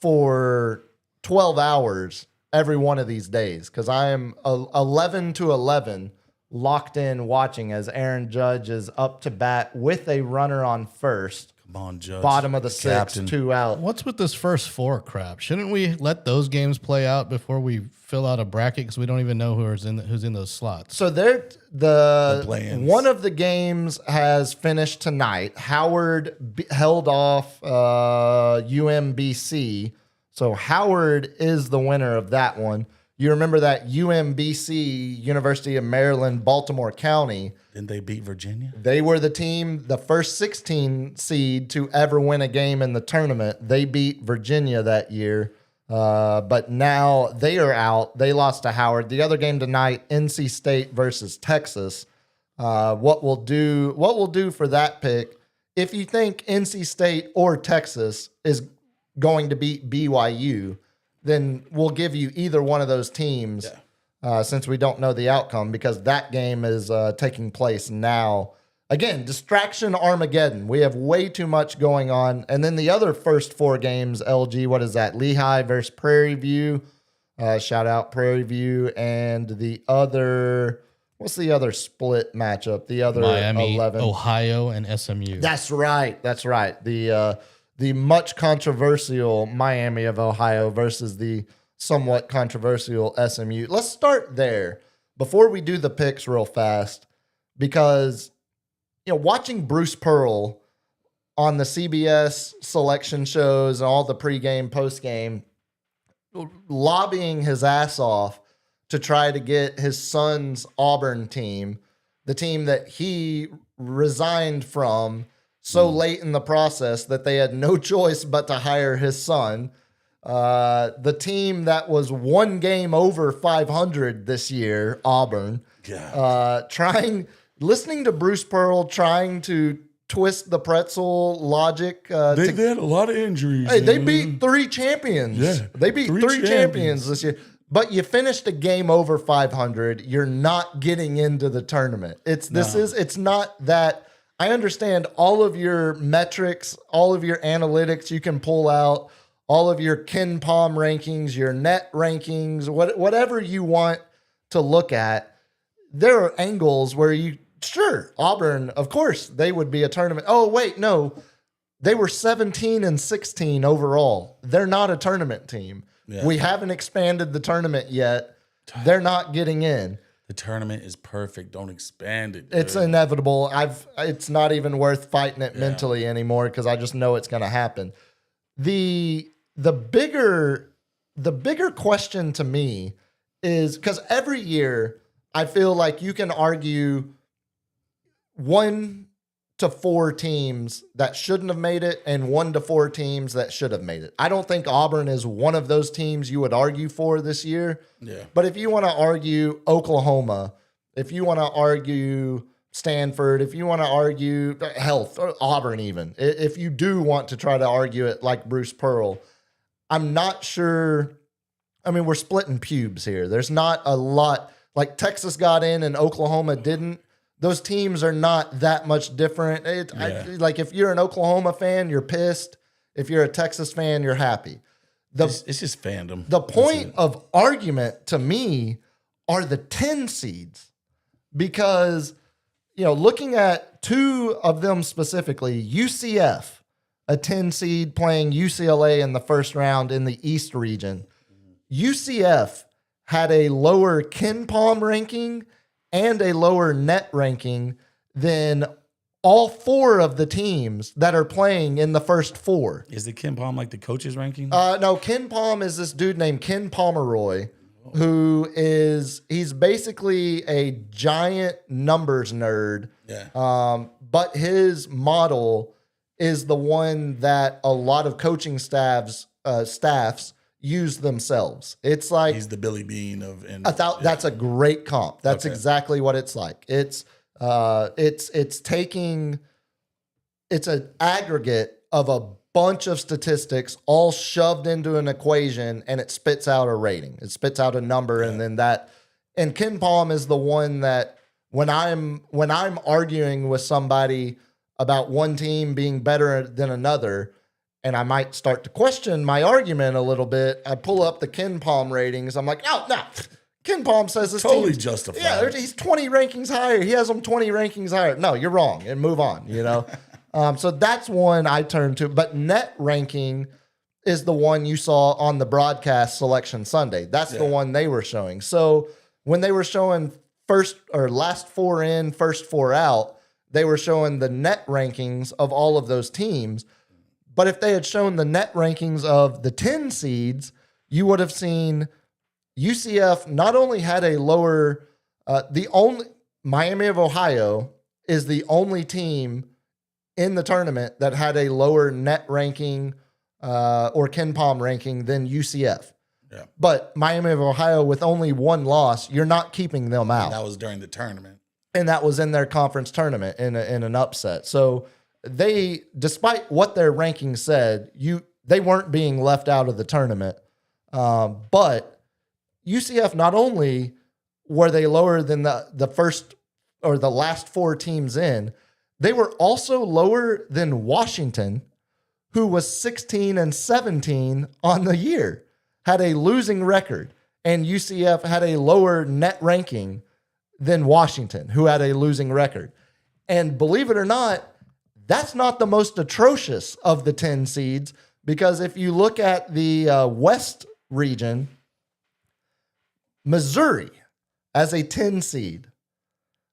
B: for 12 hours every one of these days because I am 11 to 11 locked in watching as Aaron Judge is up to bat with a runner on first.
C: Bon Judge,
B: bottom of the sixth,
C: captain.
B: 2 out.
D: What's with this first 4 crap? Shouldn't we let those games play out before we fill out a bracket because we don't even know who's in those slots?
B: So
C: play-ins.
B: one of the games has finished tonight. Howard held off UMBC. So Howard is the winner of that one. You remember that UMBC, University of Maryland, Baltimore County.
C: Didn't they beat Virginia?
B: They were the team, the first 16 seed to ever win a game in the tournament. They beat Virginia that year, but now they are out. They lost to Howard. The other game tonight, NC State versus Texas. What we'll do for that pick, if you think NC State or Texas is going to beat BYU, then we'll give you either one of those teams. Since we don't know the outcome, because that game is taking place now. Again, distraction Armageddon. We have way too much going on. And then the other first 4 games, LG, what is that? Lehigh versus Prairie View. Shout out Prairie View. And the other, what's the other split matchup? The other
D: Miami,
B: 11.
D: Ohio, and SMU.
B: That's right. The much controversial Miami of Ohio versus the somewhat controversial SMU. Let's start there before we do the picks real fast, because watching Bruce Pearl on the CBS selection shows and all the pregame, postgame, lobbying his ass off to try to get his son's Auburn team, the team that he resigned from so late in the process that they had no choice but to hire his son. The team that was 1 game over 500 this year, Auburn, listening to Bruce Pearl trying to twist the pretzel logic.
C: They had a lot of injuries.
B: Hey, they beat 3 champions.
C: Yeah,
B: They beat 3 champions this year. But you finished a game over 500. You're not getting into the tournament. It's not that. I understand all of your metrics, all of your analytics you can pull out, all of your Ken Palm rankings, your net rankings, whatever you want to look at. There are angles where Auburn, of course, they would be a tournament. Oh, wait, no. They were 17-16 overall. They're not a tournament team. Yeah. We haven't expanded the tournament yet. They're not getting in.
C: The tournament is perfect. Don't expand it.
B: It's inevitable. It's not even worth fighting it mentally anymore because I just know it's going to happen. The bigger question to me is, because every year I feel like you can argue 1 to 4 teams that shouldn't have made it and 1 to 4 teams that should have made it. I don't think Auburn is one of those teams you would argue for this year.
C: Yeah.
B: But if you want to argue Oklahoma, if you want to argue Stanford, if you want to argue Health, or Auburn even, if you do want to try to argue it like Bruce Pearl, I'm not sure. I mean, we're splitting pubes here. There's not a lot. Like Texas got in and Oklahoma didn't. Those teams are not that much different. Like if you're an Oklahoma fan, you're pissed. If you're a Texas fan, you're happy.
C: It's just fandom.
B: The point of argument to me are the 10 seeds, because looking at 2 of them specifically, UCF, a 10 seed playing UCLA in the first round in the East region. UCF had a lower Ken Palm ranking and a lower net ranking than all 4 of the teams that are playing in the first 4.
C: Is the Ken Palm like the coaches ranking?
B: No, Ken Palm is this dude named Ken Pomeroy, he's basically a giant numbers nerd.
C: Yeah.
B: But his model is the one that a lot of coaching staffs use themselves. It's like
C: he's the Billy Bean of.
B: That's a great comp. That's exactly what it's like. It's an aggregate of a bunch of statistics all shoved into an equation, and it spits out a rating. It spits out a number, and then that. And Ken Palm is the one that when I'm arguing with somebody about one team being better than another, and I might start to question my argument a little bit, I pull up the Ken Palm ratings. I'm like, no. Ken Palm says this
C: totally
B: team's
C: justified.
B: Yeah, he's 20 rankings higher. He has them 20 rankings higher. No, you're wrong, and move on. So that's one I turn to. But net ranking is the one you saw on the broadcast Selection Sunday. That's the one they were showing. So when they were showing first or last 4 in, first 4 out, they were showing the net rankings of all of those teams. But if they had shown the net rankings of the 10 seeds, you would have seen UCF not only had a lower, Miami of Ohio is the only team in the tournament that had a lower net ranking or KenPom ranking than UCF.
C: Yeah.
B: But Miami of Ohio, with only 1 loss, you're not keeping them out.
C: And that was during the tournament.
B: And that was in their conference tournament in an upset. So they, despite what their ranking said, they weren't being left out of the tournament. But UCF, not only were they lower than the first or the last 4 teams in, they were also lower than Washington, who was 16-17 on the year, had a losing record. And UCF had a lower net ranking than Washington, who had a losing record. And believe it or not, that's not the most atrocious of the 10 seeds, because if you look at the West region, Missouri as a 10 seed,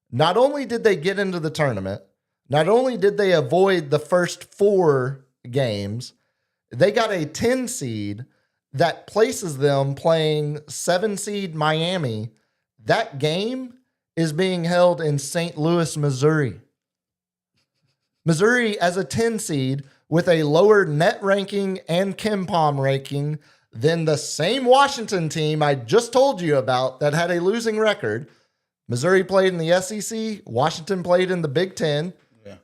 B: not only did they get into the tournament, not only did they avoid the first 4 games, they got a 10 seed that places them playing 7 seed Miami. That game is being held in St. Louis, Missouri. Missouri as a 10 seed with a lower net ranking and KenPom ranking than the same Washington team I just told you about that had a losing record. Missouri played in the SEC. Washington played in the Big Ten.
C: Yeah.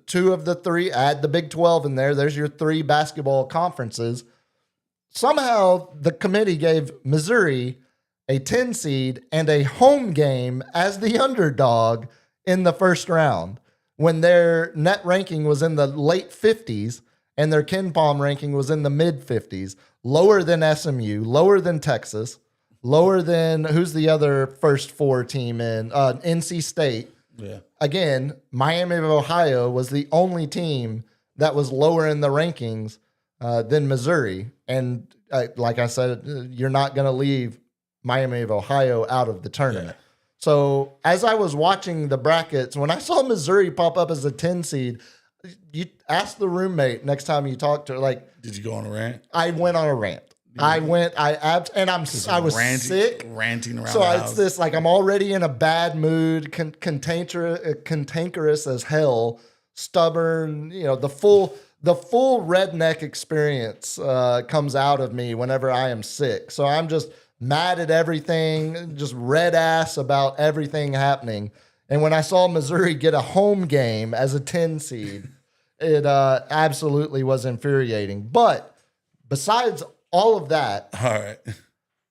B: 2 of the 3, add the Big 12 in there. There's your 3 basketball conferences. Somehow the committee gave Missouri a 10 seed and a home game as the underdog in the first round, when their net ranking was in the late 50s and their KenPom ranking was in the mid 50s, lower than SMU, lower than Texas, lower than who's the other first 4 team in NC State.
C: Yeah.
B: Again, Miami of Ohio was the only team that was lower in the rankings than Missouri. And like I said, you're not going to leave Miami of Ohio out of the tournament.
C: Yeah.
B: So as I was watching the brackets, when I saw Missouri pop up as a 10 seed, you ask the roommate next time you talk to her, like,
C: did you go on a rant?
B: I went on a rant. I was sick.
C: Ranting around
B: So
C: the
B: it's
C: house.
B: this, like, I'm already in a bad mood, cantankerous as hell, stubborn, the full redneck experience comes out of me whenever I am sick. So I'm just mad at everything, just red ass about everything happening. And when I saw Missouri get a home game as a 10 seed, it absolutely was infuriating. But besides all of that,
C: All right.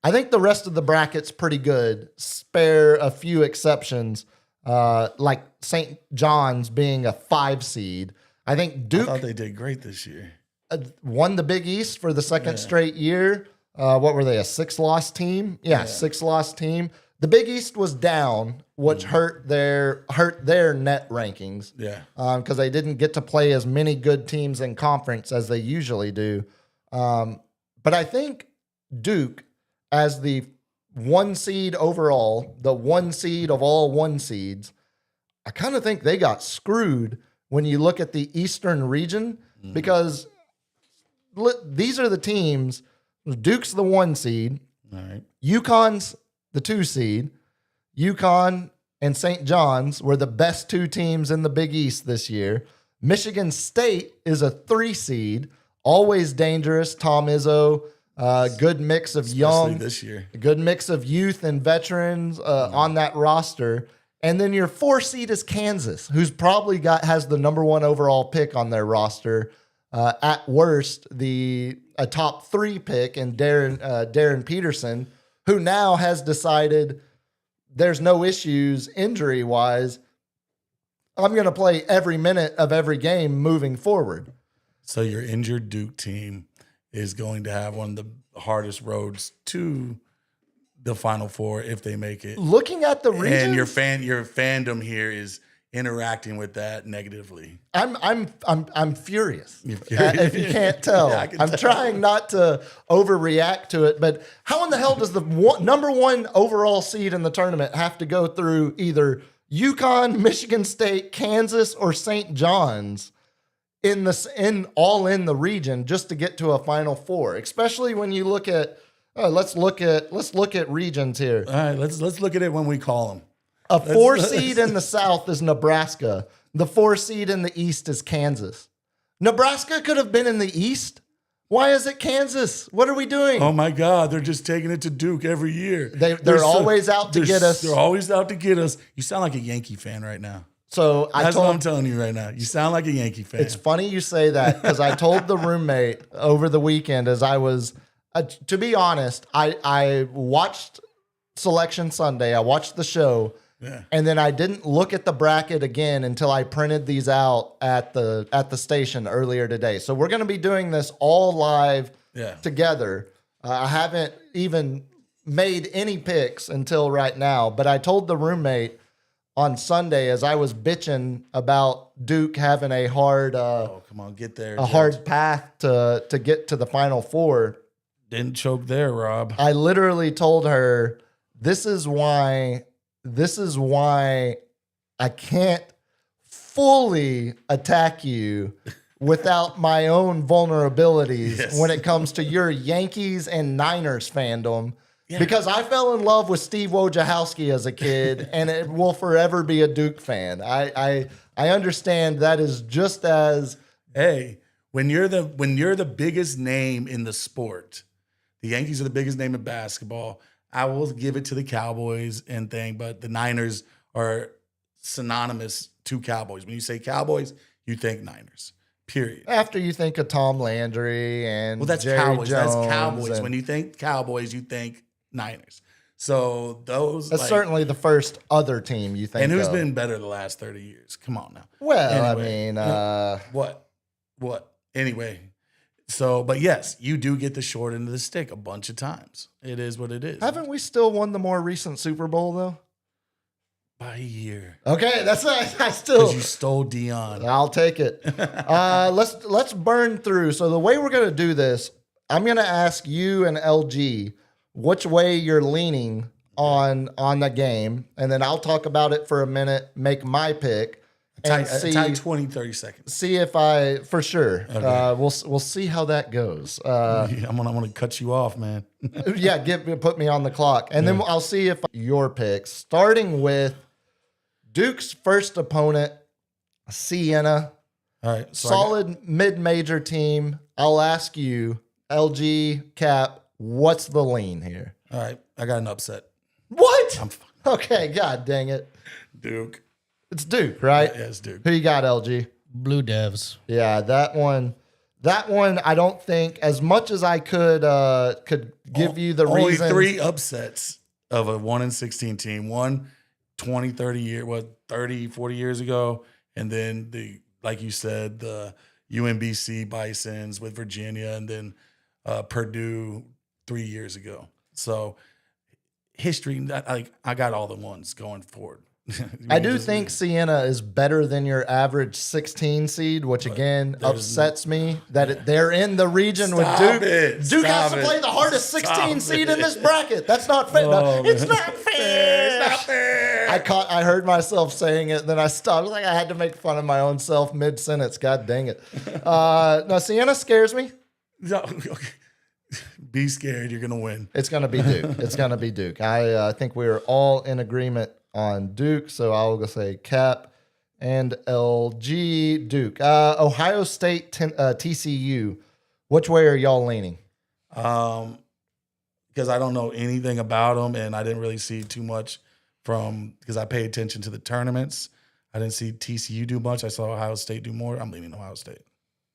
B: I think the rest of the bracket's pretty good. Spare a few exceptions, like St. John's being a 5 seed. I think
C: I
B: Duke
C: thought they did great this year.
B: won the Big East for the second straight year. What were they, a 6-loss team? Yeah, 6-loss team. The Big East was down, which hurt their net rankings.
C: Yeah.
B: Because they didn't get to play as many good teams in conference as they usually do. But I think Duke, as the 1 seed overall, the 1 seed of all 1 seeds, I kind of think they got screwed when you look at the Eastern region, because these are the teams. Duke's the 1 seed.
C: All right.
B: UConn's the 2 seed. UConn and St. John's were the best 2 teams in the Big East this year. Michigan State is a 3 seed, always dangerous. Tom Izzo, good mix of
C: Especially
B: young,
C: this year.
B: good mix of youth and veterans on that roster. And then your 4 seed is Kansas, who's probably has the number 1 overall pick on their roster. At worst, a top 3 pick in Darren Peterson, who now has decided there's no issues injury-wise. I'm going to play every minute of every game moving forward.
C: So your injured Duke team is going to have one of the hardest roads to the Final Four if they make it.
B: Looking at the regions,
C: And your fandom here is interacting with that negatively.
B: I'm furious.
C: You're furious.
B: If you can't tell,
C: Yeah, I can
B: I'm
C: tell.
B: trying not to overreact to it. But how in the hell does the number one overall seed in the tournament have to go through either UConn, Michigan State, Kansas, or St. John's in the region just to get to a Final Four? Especially when you look at let's look at regions here.
C: All right, let's look at it when we call them.
B: A 4 seed in the South is Nebraska. The 4 seed in the East is Kansas. Nebraska could have been in the East. Why is it Kansas? What are we doing?
C: Oh my God, they're just taking it to Duke every year.
B: They're always out to get us.
C: They're always out to get us. You sound like a Yankee fan right now.
B: So
C: That's what I'm telling you right now. You sound like a Yankee fan.
B: It's funny you say that because I told the roommate over the weekend as I was, to be honest, I watched Selection Sunday. I watched the show.
C: Yeah.
B: And then I didn't look at the bracket again until I printed these out at the station earlier today. So we're going to be doing this all live together. I haven't even made any picks until right now, but I told the roommate on Sunday as I was bitching about Duke having a hard
C: come on, get there.
B: hard path to get to the Final Four.
C: Didn't choke there, Rob.
B: I literally told her this is why I can't fully attack you without my own vulnerabilities when it comes to your Yankees and Niners fandom. Yeah. Because I fell in love with Steve Wojciechowski as a kid, and it will forever be a Duke fan. I understand that is just as
C: when you're the biggest name in the sport, the Yankees are the biggest name in basketball. I will give it to the Cowboys and thing, but the Niners are synonymous to Cowboys. When you say Cowboys, you think Niners. Period.
B: After you think of Tom Landry and
C: that's
B: Jerry
C: Cowboys.
B: Jones
C: That's Cowboys.
B: and
C: When you think Cowboys, you think Niners. So those
B: that's certainly the first other team you think.
C: And who's
B: of.
C: been better the last 30 years? Come on now.
B: Well,
C: Anyway,
B: I mean,
C: what? Anyway. So, but yes, you do get the short end of the stick a bunch of times. It is what it is.
B: haven't we still won the more recent Super Bowl though?
C: By a year.
B: Okay, that's I still.
C: Because you stole Dion.
B: I'll take it. Let's burn through. So the way we're gonna do this, I'm gonna ask you and LG which way you're leaning on the game, and then I'll talk about it for a minute, make my pick. And
C: Tight 20, 30 seconds.
B: see if I for sure. Okay. We'll see how that goes.
C: I'm gonna cut you off, man.
B: Yeah, put me on the clock, and then I'll see if your picks. Starting with Duke's first opponent, Siena.
C: All right. So
B: Solid mid-major team. I'll ask you, LG, Cap, what's the lean here?
C: all right. I got an upset.
B: What? Okay, God dang it.
C: Duke.
B: It's Duke, right?
C: Yeah, it's Duke.
B: Who you got, LG?
D: Blue Devs.
B: Yeah, that one, I don't think, as much as I could give you the
C: Only
B: reason.
C: 3 upsets of a 1-16 team. One 20, 30 40 years ago. And then like you said, the UMBC Bisons with Virginia, and then Purdue 3 years ago. So history, I got all the ones going forward.
B: I do think Siena is better than your average 16 seed, which again upsets me that they're in the region with Duke. Duke has to play the hardest 16 seed in this bracket. That's not fair. It's not fair.
C: It's not fair.
B: I heard myself saying it, then I stopped. I was like, I had to make fun of my own self mid-sentence. God dang it. No, Siena scares me.
C: Be scared. You're going to win.
B: It's going to be Duke. It's going to be Duke. I think we are all in agreement on Duke, so I'll go say Cap and LG Duke. Ohio State, TCU. Which way are y'all leaning?
C: Because I don't know anything about them, and I didn't really see too much because I pay attention to the tournaments. I didn't see TCU do much. I saw Ohio State do more. I'm leaning Ohio State.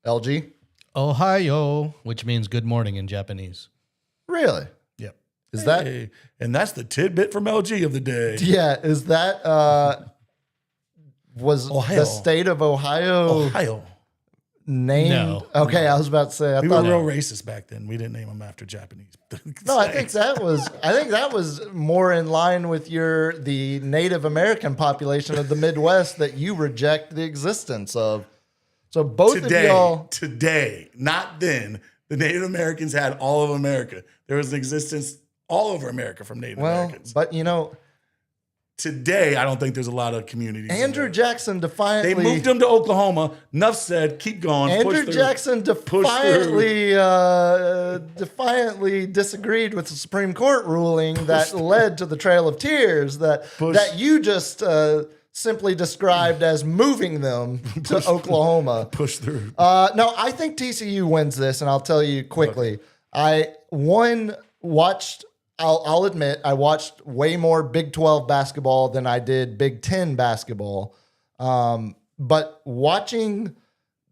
B: LG?
D: Ohio, which means good morning in Japanese.
B: Really?
D: Yep.
B: Is that?
C: Hey, and that's the tidbit from LG of the day.
B: Yeah. Is that? Was
C: Ohio.
B: the state of Ohio?
C: Ohio.
B: named.
D: No.
B: Okay, I was about to say. I
C: We were
B: thought.
C: real racist back then. We didn't name them after Japanese.
B: No, I think that was more in line with the Native American population of the Midwest that you reject the existence of. So both of y'all.
C: Today, not then. The Native Americans had all of America. There was an existence all over America from Native Americans.
B: But
C: Today, I don't think there's a lot of communities.
B: Andrew Jackson defiantly.
C: They moved them to Oklahoma. Nuff said, keep going.
B: Andrew
C: push through.
B: Jackson defiantly disagreed with the Supreme Court ruling that led to the Trail of Tears that you just simply described as moving them to Oklahoma.
C: Push through.
B: No, I think TCU wins this, and I'll tell you quickly.
C: Okay.
B: I'll admit, I watched way more Big 12 basketball than I did Big 10 basketball. But watching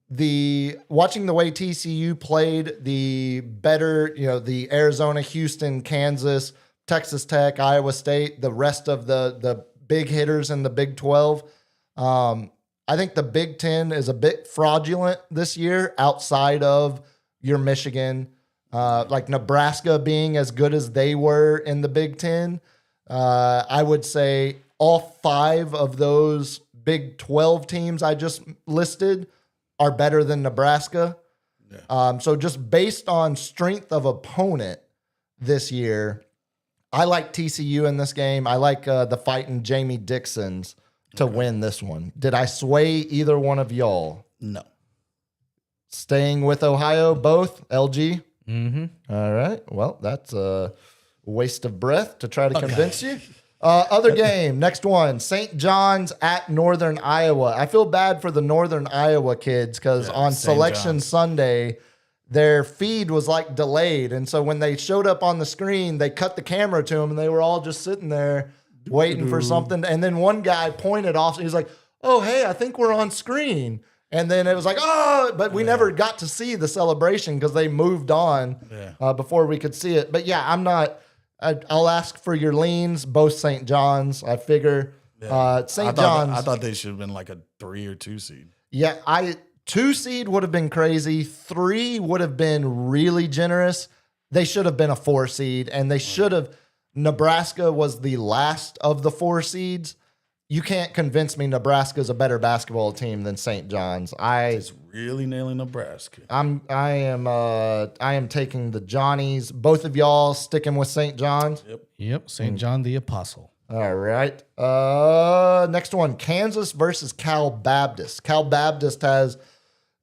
B: the way TCU played, the better, the Arizona, Houston, Kansas, Texas Tech, Iowa State, the rest of the big hitters in the Big 12. I think the Big 10 is a bit fraudulent this year outside of your Michigan, like Nebraska being as good as they were in the Big 10. I would say all 5 of those Big 12 teams I just listed are better than Nebraska. Yeah. So just based on strength of opponent this year, I like TCU in this game. I like the fighting Jamie Dixons to win this one. Did I sway either one of y'all?
C: No.
B: Staying with Ohio, both? LG?
D: Mm-hmm.
B: All right. Well, that's a waste of breath to try to convince you. Other game, next one, St. John's at Northern Iowa. I feel bad for the Northern Iowa kids because on Selection Sunday, their feed was like delayed. And so when they showed up on the screen, they cut the camera to them and they were all just sitting there waiting for something. And then one guy pointed off. He's like, oh, hey, I think we're on screen. And then it was like, oh, but we never got to see the celebration because they moved on before we could see it. But yeah, I'll ask for your leans, both St. John's, I figure. St. John's.
C: I thought they should have been like a 3 or 2 seed.
B: Yeah, 2 seed would have been crazy. 3 would have been really generous. They should have been a 4 seed, and they should have. Nebraska was the last of the 4 seeds. You can't convince me Nebraska's a better basketball team than St. John's.
C: It's really nailing Nebraska.
B: I am taking the Johnnies. Both of y'all sticking with St. John's.
D: Yep. St. John the Apostle.
B: All right. Next one, Kansas versus Cal Baptist. Cal Baptist has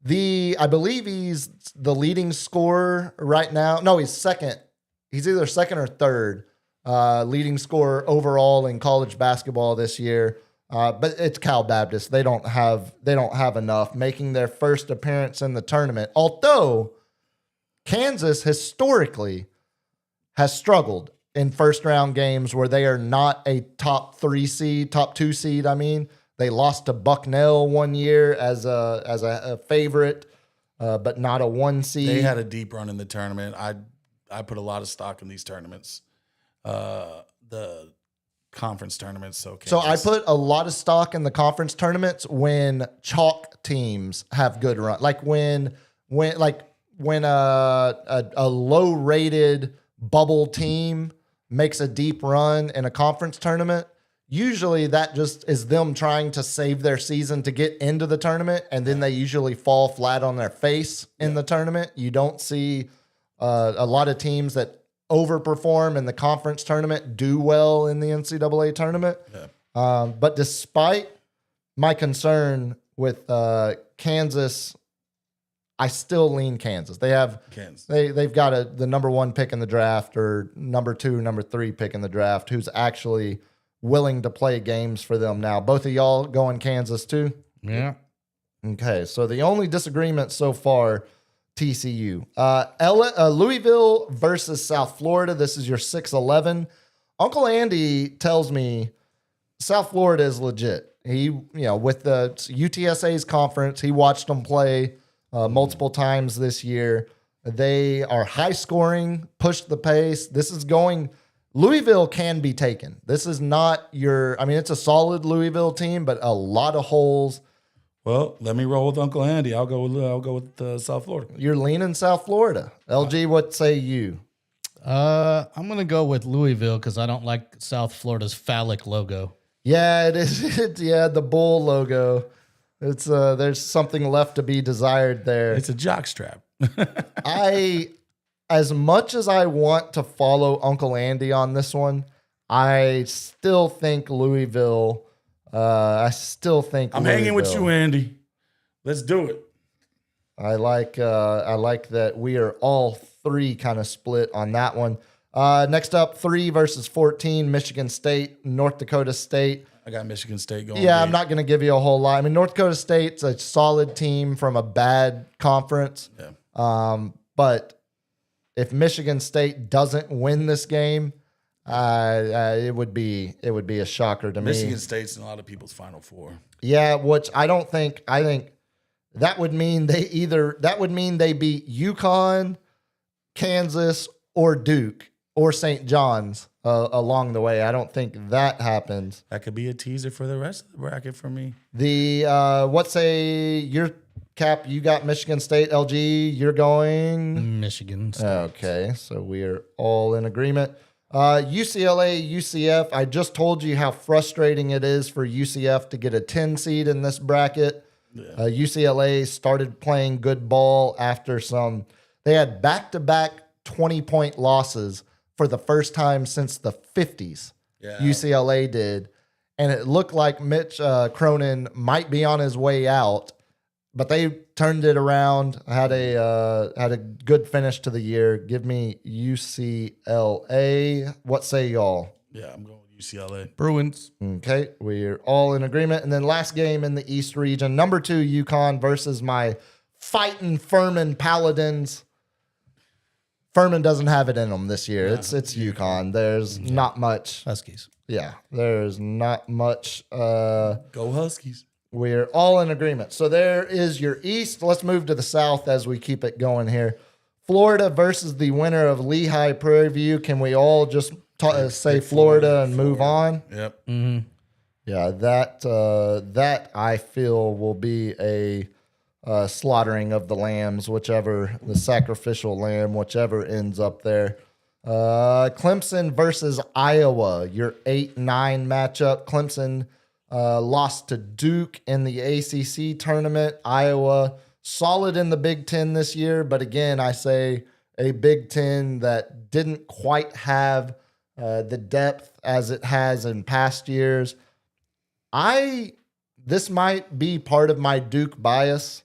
B: I believe he's the leading scorer right now. No, he's second. He's either second or third leading scorer overall in college basketball this year. But it's Cal Baptist. They don't have enough, making their first appearance in the tournament. Although Kansas historically has struggled in first round games where they are not a top 2 seed. I mean, they lost to Bucknell one year as a favorite, but not a 1 seed.
C: They had a deep run in the tournament. I put a lot of stock in these tournaments, the conference tournaments. So
B: I put a lot of stock in the conference tournaments when chalk teams have good run, like when a low rated bubble team makes a deep run in a conference tournament. Usually that just is them trying to save their season to get into the tournament, and then they usually fall flat on their face in the tournament. You don't see a lot of teams that overperform in the conference tournament do well in the NCAA tournament. Yeah. But despite my concern with Kansas, I still lean Kansas. They have Kansas. They've got the number 1 pick in the draft, or number 2, number 3 pick in the draft, who's actually willing to play games for them now. Both of y'all going Kansas too?
D: Yeah.
B: Okay, so the only disagreement so far, TCU. Louisville versus South Florida. This is your 6-11. Uncle Andy tells me South Florida is legit. He, with the UTSA's conference, he watched them play multiple times this year. They are high scoring, push the pace. Louisville can be taken. This is not it's a solid Louisville team, but a lot of holes.
C: Well, let me roll with Uncle Andy. I'll go with South Florida.
B: You're leaning South Florida. LG, what say you?
D: I'm gonna go with Louisville because I don't like South Florida's phallic logo.
B: Yeah, it is. Yeah, the bull logo. It's there's something left to be desired there.
C: It's a jockstrap.
B: As much as I want to follow Uncle Andy on this one, I still think Louisville. I'm
C: hanging with you, Andy. Let's do it.
B: I like that we are all three kind of split on that one. Next up, 3 versus 14, Michigan State, North Dakota State.
C: I got Michigan State going.
B: Yeah, I'm not going to give you a whole lot. I mean, North Dakota State's a solid team from a bad conference.
C: Yeah.
B: But if Michigan State doesn't win this game, it would be a shocker to me.
C: Michigan State's in a lot of people's Final Four.
B: Yeah, which I think that would mean they beat UConn, Kansas, or Duke or St. John's along the way. I don't think that happens.
C: That could be a teaser for the rest of the bracket for me.
B: What say your Cap? You got Michigan State. LG, you're going
D: Michigan State.
B: Okay, so we are all in agreement. UCLA, UCF. I just told you how frustrating it is for UCF to get a 10 seed in this bracket.
C: Yeah.
B: UCLA started playing good ball after they had back-to-back 20-point losses for the first time since the 50s.
C: Yeah.
B: UCLA did. And it looked like Mitch Cronin might be on his way out, but they turned it around, had a good finish to the year. Give me UCLA. What say y'all?
C: Yeah, I'm going with UCLA.
D: Bruins.
B: Okay, we're all in agreement. And then last game in the East region, number 2 UConn versus my fighting Furman Paladins. Furman doesn't have it in them this year.
C: Yeah,
B: it's UConn. There's not much.
D: Huskies.
B: Yeah, there's not much.
C: Go Huskies.
B: We're all in agreement. So there is your East. Let's move to the South as we keep it going here. Florida versus the winner of Lehigh Prairie View. Can we all just say Florida and move on?
C: Yep.
D: Mm-hmm.
B: Yeah, that I feel will be a slaughtering of the lambs, the sacrificial lamb, whichever ends up there. Clemson versus Iowa, your 8-9 matchup. Clemson lost to Duke in the ACC tournament. Iowa solid in the Big Ten this year, but again, I say a Big Ten that didn't quite have the depth as it has in past years. This might be part of my Duke bias,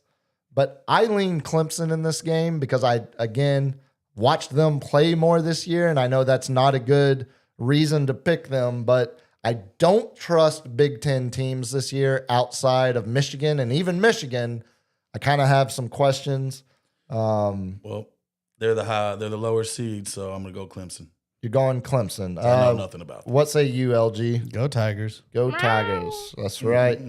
B: but I lean Clemson in this game because I, again, watched them play more this year, and I know that's not a good reason to pick them, but I don't trust Big Ten teams this year outside of Michigan, and even Michigan, I kind of have some questions.
C: Well, they're the lower seed, so I'm gonna go Clemson.
B: You're going Clemson.
C: I know nothing about them.
B: What say you, LG?
D: Go Tigers.
B: Go Tigers. That's right.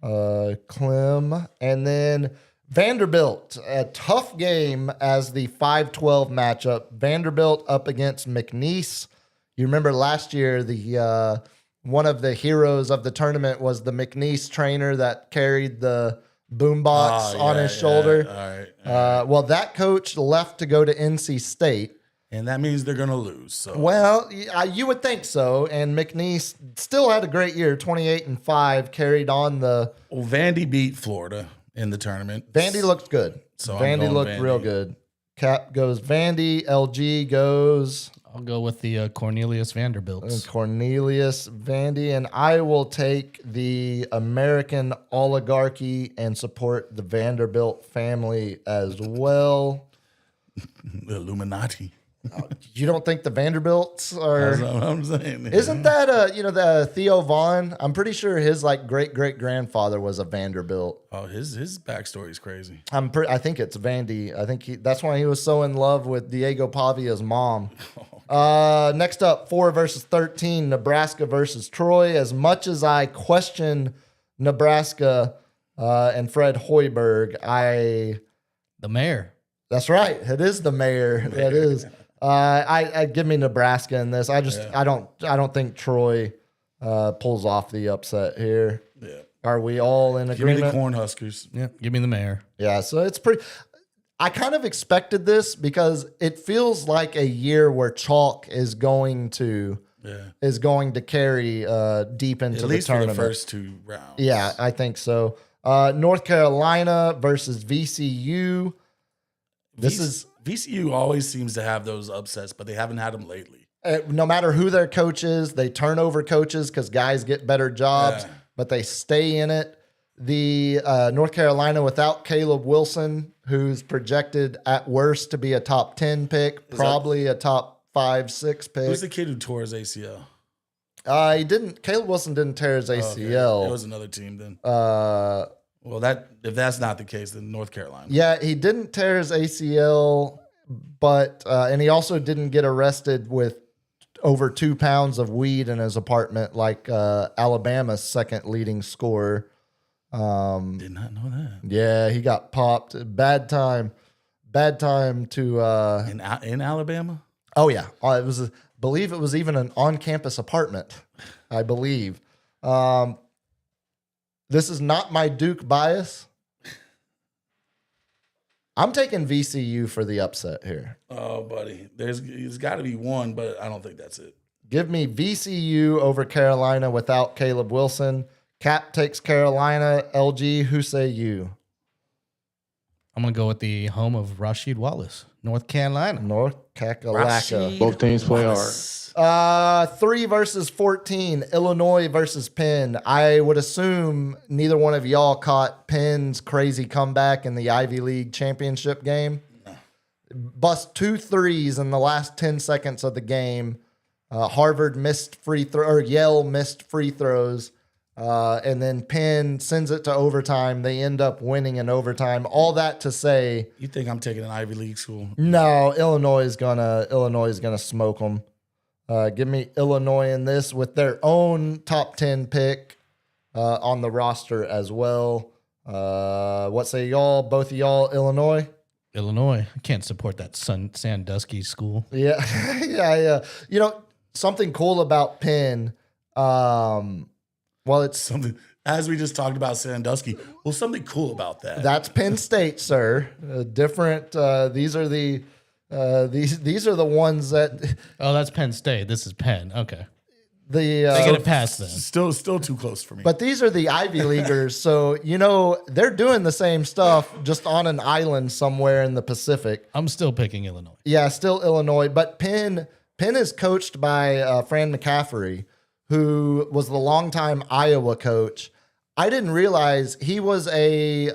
B: Clem. And then Vanderbilt, a tough game as the 5-12 matchup. Vanderbilt up against McNeese. You remember last year, the one of the heroes of the tournament was the McNeese trainer that carried the boombox on his shoulder.
C: All right.
B: Well, that coach left to go to NC State.
C: And that means they're going to lose. So.
B: Well, you would think so. And McNeese still had a great year, 28-5, carried on the.
C: Well, Vandy beat Florida in the tournament.
B: Vandy looked good.
C: So
B: Vandy looked real good. Cap goes Vandy. LG goes.
D: I'll go with the Cornelius Vanderbilts.
B: Cornelius Vandy. And I will take the American oligarchy and support the Vanderbilt family as well.
C: The Illuminati.
B: You don't think the Vanderbilts are?
C: That's what I'm saying.
B: Isn't that the Theo Vaughn? I'm pretty sure his great grandfather was a Vanderbilt.
C: Oh, his backstory is crazy.
B: I think it's Vandy. I think that's why he was so in love with Diego Pavia's mom. Next up, 4 versus 13, Nebraska versus Troy. As much as I question Nebraska and Fred Hoiberg,
D: The mayor.
B: That's right. It is the mayor. That is. I give me Nebraska in this. I don't think Troy pulls off the upset here.
C: Yeah.
B: Are we all in
C: Give me the
B: agreement?
C: Cornhuskers.
D: Yeah, give me the mayor.
B: Yeah, so it's pretty. I kind of expected this because it feels like a year where chalk is going to carry deep into
C: At
B: the
C: least for
B: tournament.
C: the first 2 rounds.
B: Yeah, I think so. North Carolina versus VCU. This is
C: VCU always seems to have those upsets, but they haven't had them lately.
B: no matter who their coach is, they turn over coaches because guys get better jobs,
C: Yeah.
B: but they stay in it. The North Carolina without Caleb Wilson, who's projected at worst to be a top 10 pick, probably a top 5, 6 pick.
C: Who's the kid who tore his ACL?
B: He didn't. Caleb Wilson didn't tear his
C: Oh, okay.
B: ACL.
C: It was another team then.
B: Uh,
C: Well, if that's not the case, then North Carolina.
B: yeah, he didn't tear his ACL, but and he also didn't get arrested with over 2 pounds of weed in his apartment, like Alabama's second leading scorer.
C: Did not know that.
B: Yeah, he got popped. Bad time to.
C: In Alabama?
B: Oh yeah, it was. Believe it was even an on-campus apartment. I believe. This is not my Duke bias. I'm taking VCU for the upset here.
C: Oh, buddy. There's got to be one, but I don't think that's it.
B: Give me VCU over Carolina without Caleb Wilson. Cap takes Carolina. LG, who say you?
D: I'm gonna go with the home of Rashid Wallace, North Carolina.
B: North Kakalaka.
G: Both teams play hard.
B: 3 versus 14. Illinois versus Penn. I would assume neither one of y'all caught Penn's crazy comeback in the Ivy League championship game. Bust 2 threes in the last 10 seconds of the game. Harvard missed Yale missed free throws. And then Penn sends it to overtime. They end up winning in overtime. All that to say,
C: You think I'm taking an Ivy League school?
B: no, Illinois is gonna smoke them. Give me Illinois in this with their own top 10 pick on the roster as well. What say y'all? Both of y'all, Illinois?
D: Illinois. I can't support that Sandusky school.
B: Yeah, yeah. You know something cool about Penn. Well, it's
C: Something, as we just talked about Sandusky. Well, something cool about that.
B: that's Penn State, sir. Different. These are the these are the ones that
D: Oh, that's Penn State. This is Penn. Okay.
B: the
D: They get it past then.
C: Still too close for me.
B: but these are the Ivy Leaguers, so they're doing the same stuff just on an island somewhere in the Pacific.
D: I'm still picking Illinois.
B: Yeah, still Illinois, but Penn is coached by Fran McCaffery, who was the longtime Iowa coach. I didn't realize he was a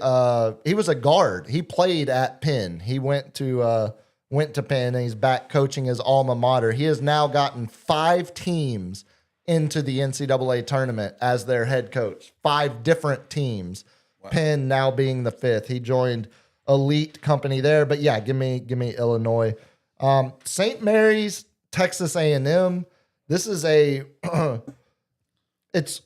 B: guard. He played at Penn. He went to Penn, and he's back coaching his alma mater. He has now gotten 5 teams into the NCAA tournament as their head coach. 5 different teams. Wow. Penn now being the 5th. He joined elite company there. But yeah, give me Illinois. St. Mary's, Texas A&M. This is it's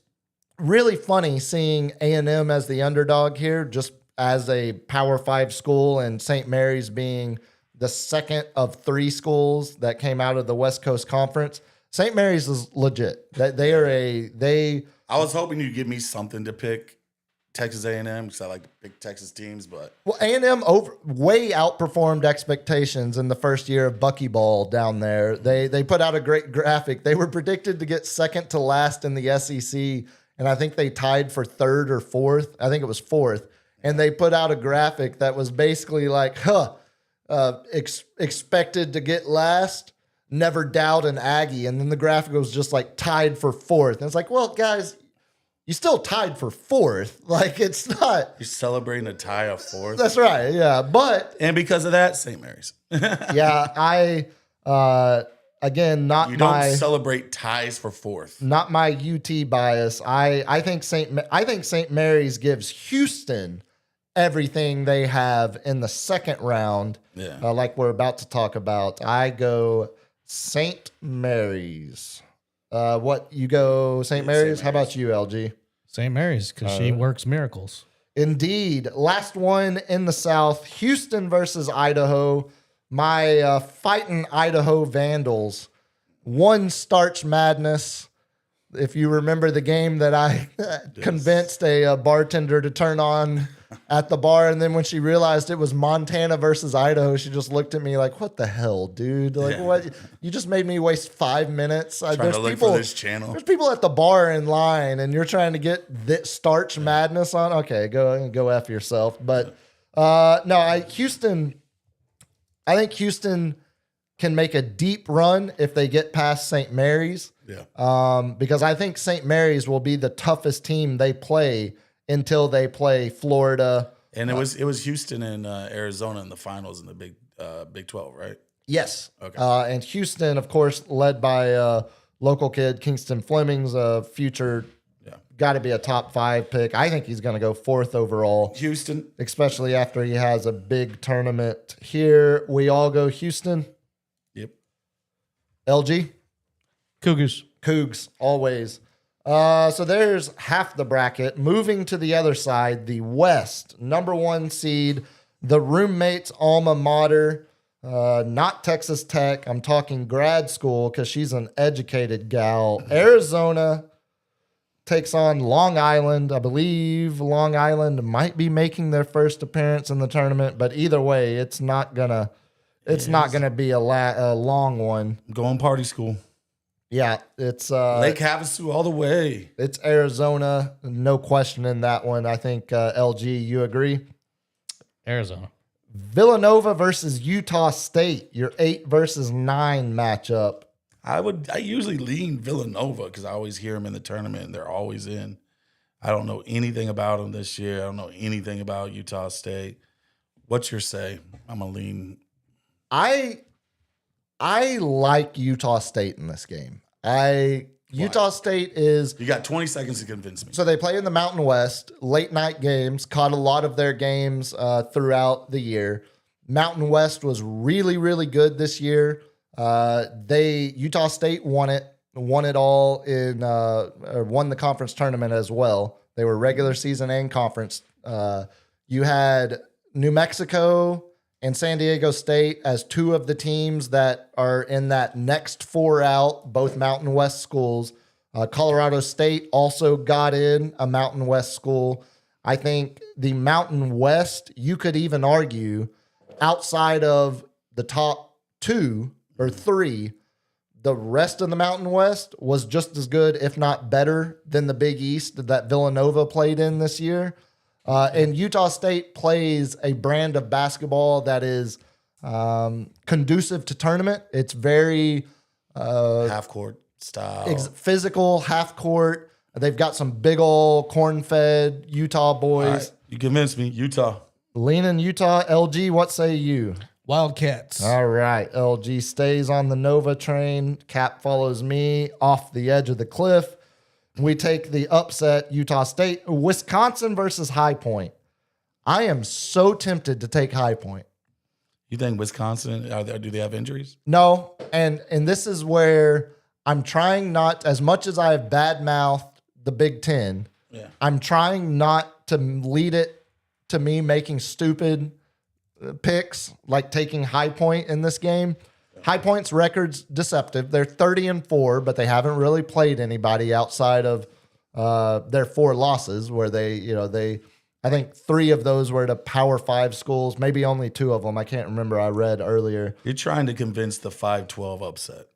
B: really funny seeing A&M as the underdog here, just as a Power 5 school, and St. Mary's being the second of 3 schools that came out of the West Coast Conference. St. Mary's is legit. They
C: I was hoping you'd give me something to pick. Texas A&M, because I like to pick Texas teams, but
B: Well, A&M way outperformed expectations in the first year of Buckyball down there. They put out a great graphic. They were predicted to get second to last in the SEC, and I think they tied for 3rd or 4th. I think it was 4th. And they put out a graphic that was basically like, expected to get last, never doubt an Aggie. And then the graphic was just like tied for 4th. And it's like, well, guys, you still tied for 4th. Like, it's not.
C: you're celebrating a tie of 4th.
B: That's right. Yeah. But
C: And because of that, St. Mary's.
B: yeah, I again not
C: You don't
B: my
C: celebrate ties for 4th.
B: not my UT bias. I think St. Mary's gives Houston everything they have in the second round.
C: Yeah.
B: Like we're about to talk about. I go St. Mary's. What you go St. Mary's? How about you, LG?
D: St. Mary's, because she works miracles.
B: Indeed. Last one in the South, Houston versus Idaho. My fighting Idaho Vandals won Starch Madness. If you remember the game that I convinced a bartender to turn on at the bar, and then when she realized it was Montana versus Idaho, she just looked at me like, "What the hell, dude? Like, what? You just made me waste 5 minutes."
C: Trying to look for this channel.
B: There's people at the bar in line, and you're trying to get this Starch Madness on. Okay, go F yourself. But no, Houston. I think Houston can make a deep run if they get past St. Mary's.
C: Yeah.
B: Because I think St. Mary's will be the toughest team they play until they play Florida.
C: And it was Houston and Arizona in the finals in the Big 12, right?
B: Yes.
C: Okay.
B: And Houston, of course, led by local kid Kingston Fleming's a future. Got to be a top 5 pick. I think he's going to go 4th overall.
C: Houston.
B: Especially after he has a big tournament here. We all go Houston.
C: Yep.
B: LG?
D: Cougs,
B: always. So there's half the bracket. Moving to the other side, the West, number 1 seed, the roommate's alma mater, not Texas Tech. I'm talking grad school because she's an educated gal. Arizona takes on Long Island. I believe Long Island might be making their first appearance in the tournament, but either way, it's not gonna be a long one.
C: Going party school.
B: Yeah, it's
C: Lake Havasu all the way.
B: It's Arizona, no question in that one. I think LG, you agree?
D: Arizona.
B: Villanova versus Utah State, your 8 versus 9 matchup.
C: I usually lean Villanova because I always hear them in the tournament and they're always in. I don't know anything about them this year. I don't know anything about Utah State. What's your say? I'm gonna lean.
B: I like Utah State in this game. Utah State is.
C: You got 20 seconds to convince me.
B: So they play in the Mountain West, late night games, caught a lot of their games throughout the year. Mountain West was really, really good this year. Utah State won it all won the conference tournament as well. They were regular season and conference. You had New Mexico and San Diego State as 2 of the teams that are in that next 4 out, both Mountain West schools. Colorado State also got in a Mountain West school. I think the Mountain West, you could even argue, outside of the top 2 or 3, the rest of the Mountain West was just as good, if not better, than the Big East that Villanova played in this year. And Utah State plays a brand of basketball that is conducive to tournament. It's very
C: half-court style.
B: Physical, half-court. They've got some big old corn-fed Utah boys.
C: Right. You convinced me. Utah.
B: Leaning Utah. LG, what say you?
D: Wildcats.
B: All right. LG stays on the Nova train. Cap follows me off the edge of the cliff. We take the upset Utah State. Wisconsin versus High Point. I am so tempted to take High Point.
C: You think Wisconsin, do they have injuries?
B: No. And this is where I'm trying not, as much as I have badmouthed the Big Ten, I'm trying not to lead it to me making stupid picks, like taking High Point in this game. High Point's record's deceptive. They're 30-4, but they haven't really played anybody outside of their 4 losses, where I think 3 of those were to Power 5 schools, maybe only 2 of them. I can't remember. I read earlier.
C: You're trying to convince the 5-12 upset.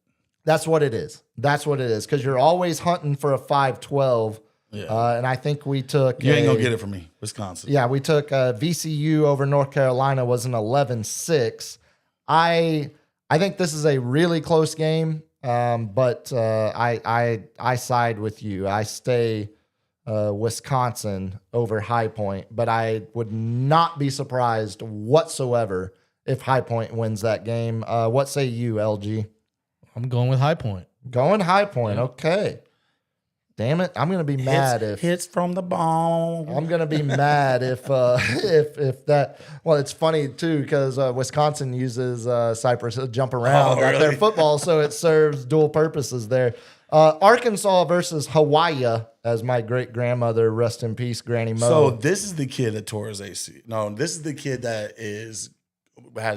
B: That's what it is. Because you're always hunting for a 5-12.
C: Yeah.
B: And I think we took.
C: You ain't gonna get it from me, Wisconsin.
B: Yeah, we took VCU over North Carolina was an 11-6. I think this is a really close game, but I side with you. I stay Wisconsin over High Point, but I would not be surprised whatsoever if High Point wins that game. What say you, LG?
D: I'm going with High Point.
B: Going High Point, okay. Damn it! I'm gonna be mad if
C: hits from the ball.
B: I'm gonna be mad if that. Well, it's funny too because Wisconsin uses Cypress to jump around at their football, so it serves dual purposes there. Arkansas versus Hawaii, as my great grandmother, rest in peace, Granny Mo.
C: So this is the kid that tore his AC. No, this is the kid that has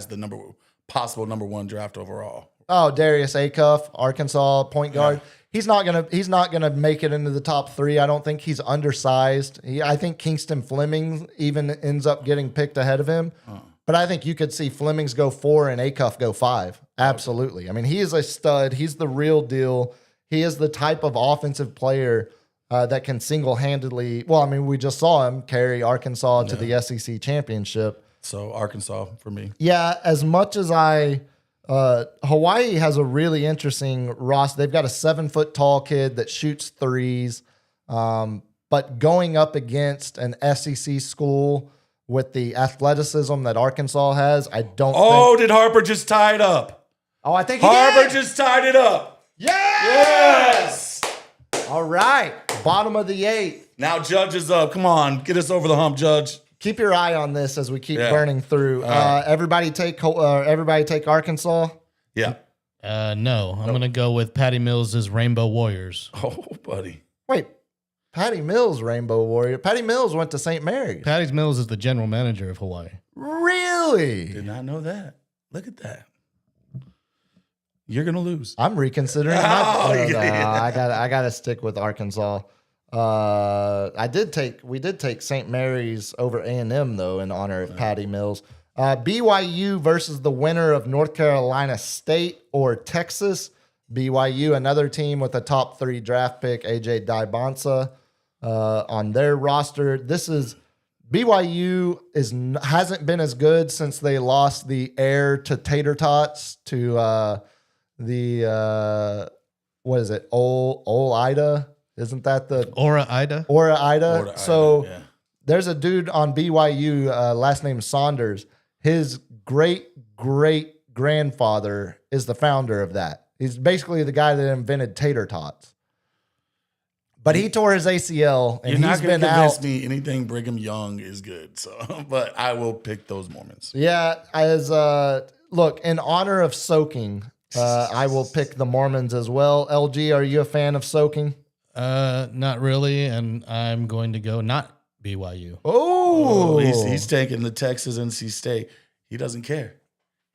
C: the possible number 1 draft overall,
B: Oh, Darius Acuff, Arkansas point guard. He's not gonna make it into the top 3. I don't think he's undersized. I think Kingston Fleming even ends up getting picked ahead of him. But I think you could see Flemings go 4 and Acuff go 5. Absolutely. I mean, he is a stud. He's the real deal. He is the type of offensive player that can single-handedly. Well, I mean, we just saw him carry Arkansas to the SEC championship.
C: So Arkansas for me.
B: Yeah, as much as Hawaii has a really interesting roster. They've got a 7-foot tall kid that shoots threes. But going up against an SEC school with the athleticism that Arkansas has, I don't think.
C: Did Harper just tie it up?
B: Oh, I think he
C: Harper
B: did.
C: just tied it up.
B: Yes! All right. Bottom of the 8th.
C: Now Judge is up. Come on, get us over the hump, Judge.
B: Keep your eye on this as we keep
C: Yeah.
B: burning through. Everybody take Arkansas.
C: Yeah.
D: No, I'm going to go with Patty Mills' Rainbow Warriors.
C: Oh, buddy.
B: Wait, Patty Mills, Rainbow Warrior. Patty Mills went to St. Mary's.
D: Patty Mills is the general manager of Hawaii.
B: Really?
C: Did not know that. Look at that. You're gonna lose.
B: I'm reconsidering. I gotta stick with Arkansas. We did take St. Mary's over A&M though in honor of Patty Mills. BYU versus the winner of North Carolina State or Texas. BYU, another team with a top 3 draft pick, AJ Dybonsa, on their roster. This is BYU hasn't been as good since they lost the heir to Tater Tots to what is it? Ol Ida? Isn't that the
D: Ora Ida?
B: Ora Ida? So
C: yeah.
B: there's a dude on BYU, last name Saunders. His great grandfather is the founder of that. He's basically the guy that invented Tater Tots. But he tore his ACL and
C: You're not
B: he's
C: gonna
B: been
C: convince
B: out.
C: me anything Brigham Young is good. So, but I will pick those Mormons.
B: Yeah, look, in honor of soaking, I will pick the Mormons as well. LG, are you a fan of soaking?
D: Not really, and I'm going to go not BYU.
B: Oh,
C: He's taking the Texas NC State. He doesn't care.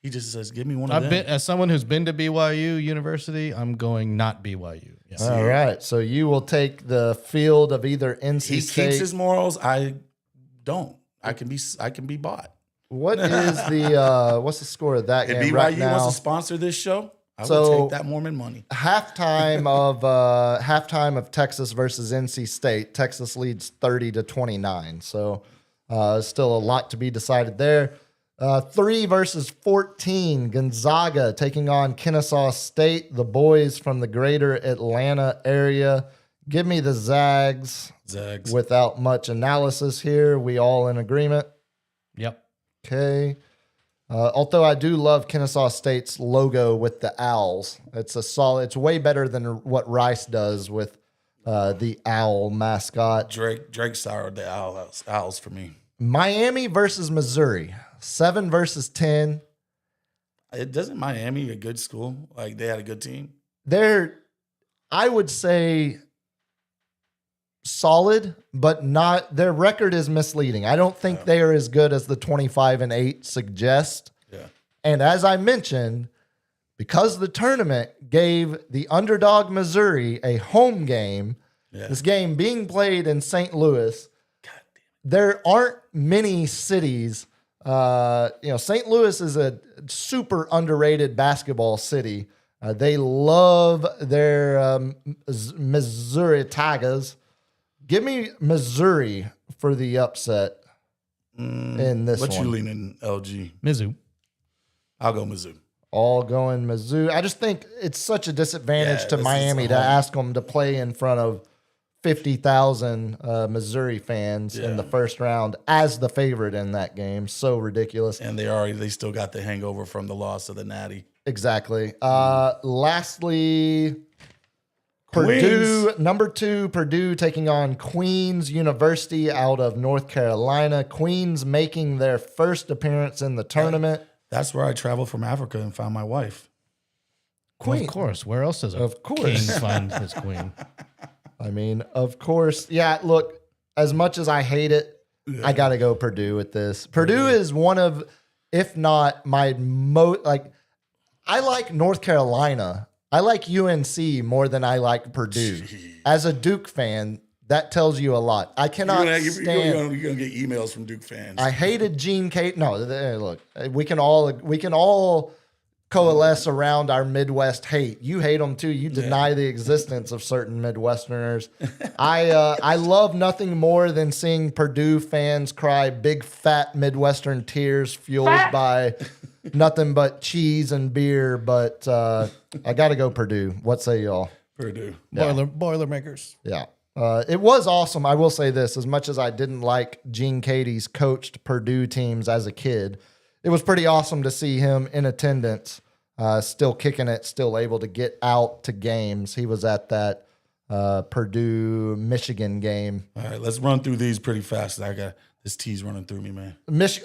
C: He just says, "Give me one of them."
D: As someone who's been to BYU University, I'm going not BYU. Yeah.
B: all right. So you will take the field of either NC
C: He
B: State.
C: keeps his morals. I don't. I can be bought.
B: What is the what's the score of that
C: If
B: game
C: BYU
B: right now?
C: wants to sponsor this show, I
B: So-
C: will take that Mormon money.
B: halftime of Texas versus NC State. Texas leads 30-29. So still a lot to be decided there. 3 versus 14. Gonzaga taking on Kennesaw State. The boys from the greater Atlanta area. Give me the Zags.
C: Zags.
B: Without much analysis here. We all in agreement.
D: Yep.
B: Okay. Although I do love Kennesaw State's logo with the owls. It's way better than what Rice does with the owl mascot.
C: Drake soured the owls for me.
B: Miami versus Missouri. 7 versus 10.
C: It doesn't Miami a good school? Like they had a good team.
B: I would say solid, but not. Their record is misleading. I don't think they are as good as the 25-8 suggest.
C: Yeah.
B: And as I mentioned, because the tournament gave the underdog Missouri a home game, this game being played in St. Louis, there aren't many cities. St. Louis is a super underrated basketball city. They love their Missouri Tigers. Give me Missouri for the upset in this one.
C: What you leaning, LG?
D: Mizzou.
C: I'll go Mizzou.
B: All going Mizzou. I just think it's such a disadvantage
C: Yeah,
B: to
C: this is
B: Miami
C: a
B: to
C: home.
B: ask them to play in front of 50,000 Missouri fans in the first round as the favorite in that game. So ridiculous.
C: And they still got the hangover from the loss of the Natty.
B: Exactly. Lastly, Purdue, number 2, Purdue taking on Queens University out of North Carolina. Queens making their first appearance in the tournament.
C: That's where I traveled from Africa and found my wife.
B: Queen.
D: Of course. Where else does a
B: Of course.
D: king find his queen?
B: I mean, of course. Yeah, look, as much as I hate it, I got to go Purdue with this. Purdue is one of, if not my most, I like North Carolina. I like UNC more than I like Purdue. As a Duke fan, that tells you a lot. I cannot stand.
C: You're gonna get emails from Duke fans.
B: I hated Gene Kate. No, look, we can all coalesce around our Midwest hate. You hate them too. You deny the existence of certain Midwesterners. I love nothing more than seeing Purdue fans cry big fat Midwestern tears fueled by nothing but cheese and beer. But I got to go Purdue. What say y'all?
C: Purdue.
D: Boilermakers.
B: Yeah. It was awesome. I will say this, as much as I didn't like Gene Katie's coached Purdue teams as a kid, it was pretty awesome to see him in attendance, still kicking it, still able to get out to games. He was at that Purdue-Michigan game.
C: All right, let's run through these pretty fast. I got this tea's running through me, man.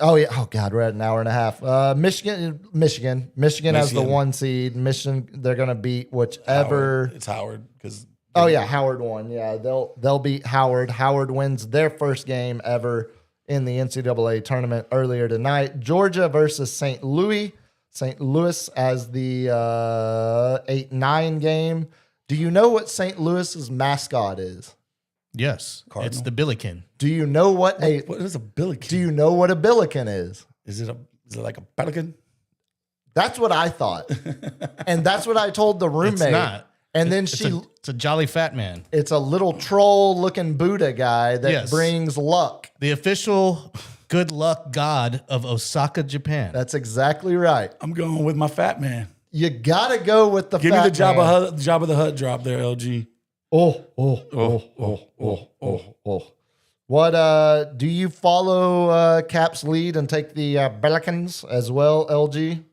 B: Oh, yeah. Oh, God, we're at an hour and a half. Michigan has the 1 seed. Michigan, they're going to beat whichever.
C: It's Howard because.
B: Oh yeah, Howard won. Yeah, they'll beat Howard. Howard wins their first game ever in the NCAA tournament earlier tonight. Georgia versus St. Louis. St. Louis as the 8-9 game. Do you know what St. Louis's mascot is?
D: Yes,
C: Cardinal.
D: it's the Billiken.
B: Do you know what
C: What is a billiken?
B: Do you know what a billiken is?
C: Is it like a pelican?
B: That's what I thought, and that's what I told the roommate.
D: It's not.
B: And then
D: It's a jolly fat man.
B: It's a little troll-looking Buddha guy that brings luck.
D: The official good luck god of Osaka, Japan.
B: That's exactly right.
C: I'm going with my fat man.
B: You gotta go with the
C: Give
B: fat
C: me the
B: man.
C: Job of the Hut drop there, LG.
B: What do you follow Cap's lead and take the Pelicans as well, LG?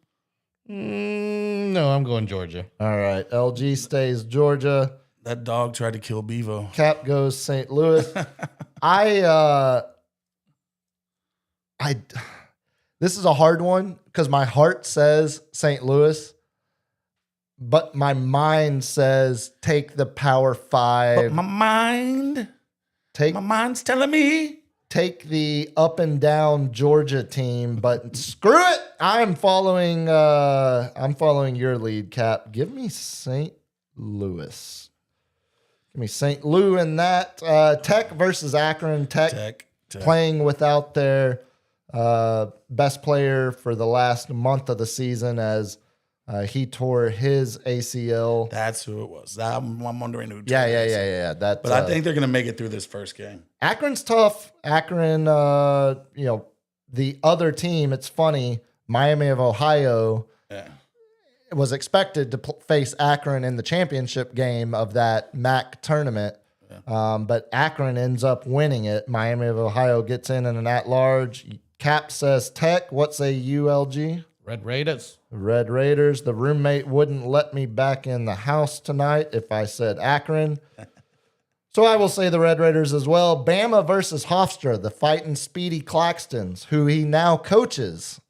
D: No, I'm going Georgia.
B: All right, LG stays Georgia.
C: That dog tried to kill Bevo.
B: Cap goes St. Louis. This is a hard one because my heart says St. Louis, but my mind says take the Power Five.
C: But my mind's telling me.
B: Take the up and down Georgia team, but screw it. I'm following your lead, Cap. Give me St. Louis. Give me St. Lou in that. Tech versus Akron. Tech. Playing without their best player for the last month of the season as he tore his ACL.
C: That's who it was. I'm wondering who.
B: Yeah.
C: But I think they're going to make it through this first game.
B: Akron's tough. Akron, the other team, it's funny, Miami of Ohio was expected to face Akron in the championship game of that MAC tournament. But Akron ends up winning it. Miami of Ohio gets in an at-large. Cap says Tech. What say you, LG?
D: Red Raiders.
B: Red Raiders. The roommate wouldn't let me back in the house tonight if I said Akron. So I will say the Red Raiders as well. Bama versus Hofstra, the fighting Speedy Claxtons, who he now coaches.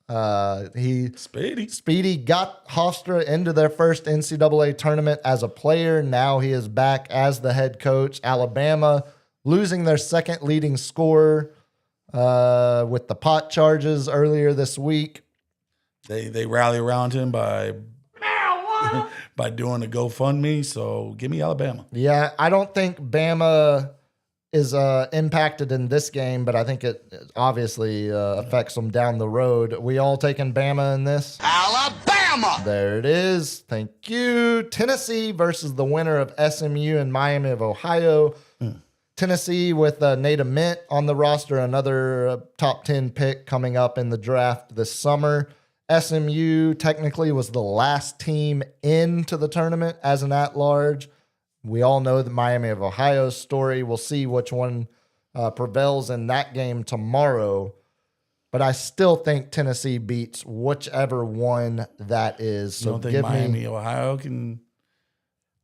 B: Speedy got Hofstra into their first NCAA tournament as a player. Now he is back as the head coach. Alabama losing their second leading scorer with the pot charges earlier this week.
C: They rally around him by doing a GoFundMe. So give me Alabama.
B: Yeah, I don't think Bama is impacted in this game, but I think it obviously affects them down the road. We all taking Bama in this?
E: Alabama!
B: There it is. Thank you. Tennessee versus the winner of SMU and Miami of Ohio. Tennessee with Nate Mint on the roster, another top 10 pick coming up in the draft this summer. SMU technically was the last team into the tournament as an at-large. We all know the Miami of Ohio's story. We'll see which one prevails in that game tomorrow. But I still think Tennessee beats whichever one that is. So
C: you don't think Miami, Ohio can?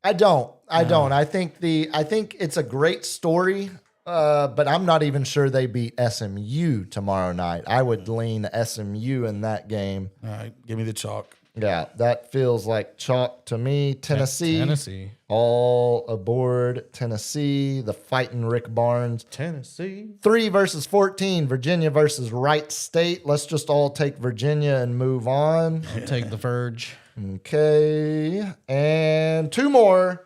B: I don't. I think it's a great story. But I'm not even sure they beat SMU tomorrow night. I would lean SMU in that game.
C: All right, give me the chalk.
B: Yeah, that feels like chalk to me. Tennessee. All aboard Tennessee. The fighting Rick Barnes.
D: Tennessee.
B: 3 versus 14. Virginia versus Wright State. Let's just all take Virginia and move on.
D: I'll take the Verge.
B: Okay. And 2 more.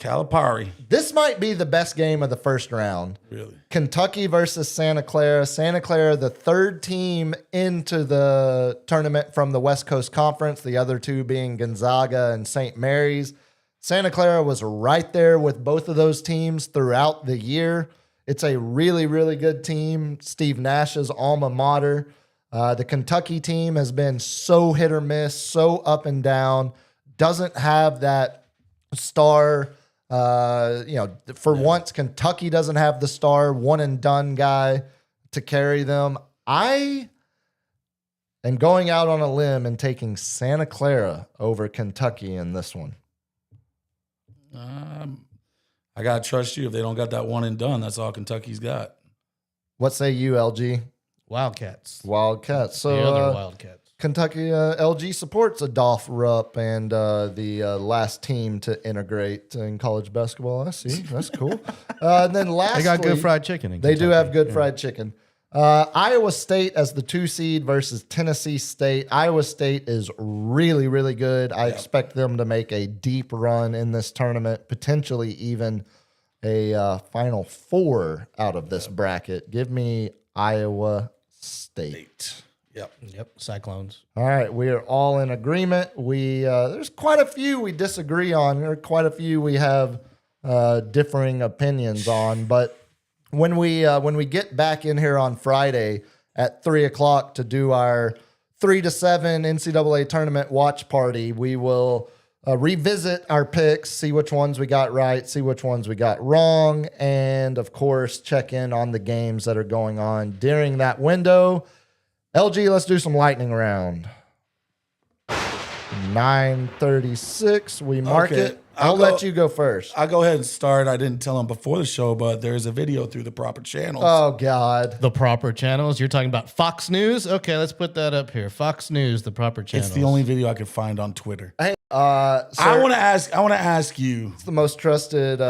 C: Calipari.
B: This might be the best game of the first round.
C: Really?
B: Kentucky versus Santa Clara. Santa Clara, the 3rd team into the tournament from the West Coast Conference, the other 2 being Gonzaga and St. Mary's. Santa Clara was right there with both of those teams throughout the year. It's a really, really good team. Steve Nash's alma mater. The Kentucky team has been so hit or miss, so up and down. Doesn't have that star. For once, Kentucky doesn't have the star one and done guy to carry them. I am going out on a limb and taking Santa Clara over Kentucky in this one.
C: I gotta trust you. If they don't got that one and done, that's all Kentucky's got.
B: What say you, LG?
D: Wildcats.
B: Wildcats. So
D: The other Wildcats.
B: Kentucky LG supports Adolph Rupp and the last team to integrate in college basketball. I see. That's cool. And then lastly,
D: They got good fried chicken. In
B: They do
D: Kentucky.
B: have good fried chicken. Iowa State as the 2 seed versus Tennessee State. Iowa State is really, really good. I expect them to make a deep run in this tournament, potentially even a Final Four out of this bracket. Give me Iowa State.
D: Yep. Cyclones.
B: All right, we are all in agreement. There's quite a few we disagree on. There are quite a few we have differing opinions on. But when we get back in here on Friday at 3:00 to do our 3 to 7 NCAA tournament watch party, we will revisit our picks, see which ones we got right, see which ones we got wrong, and of course check in on the games that are going on during that window. LG, let's do some lightning round. 9:36. We mark
C: Okay,
B: it. I'll let you go first.
C: I'll go ahead and start. I didn't tell him before the show, but there's a video through the proper channels.
B: Oh, God.
D: The proper channels. You're talking about Fox News? Okay, let's put that up here. Fox News, the proper channels.
C: It's the only video I could find on Twitter.
B: Hey,
C: I
B: sir,
C: want to ask you.
B: it's the most trusted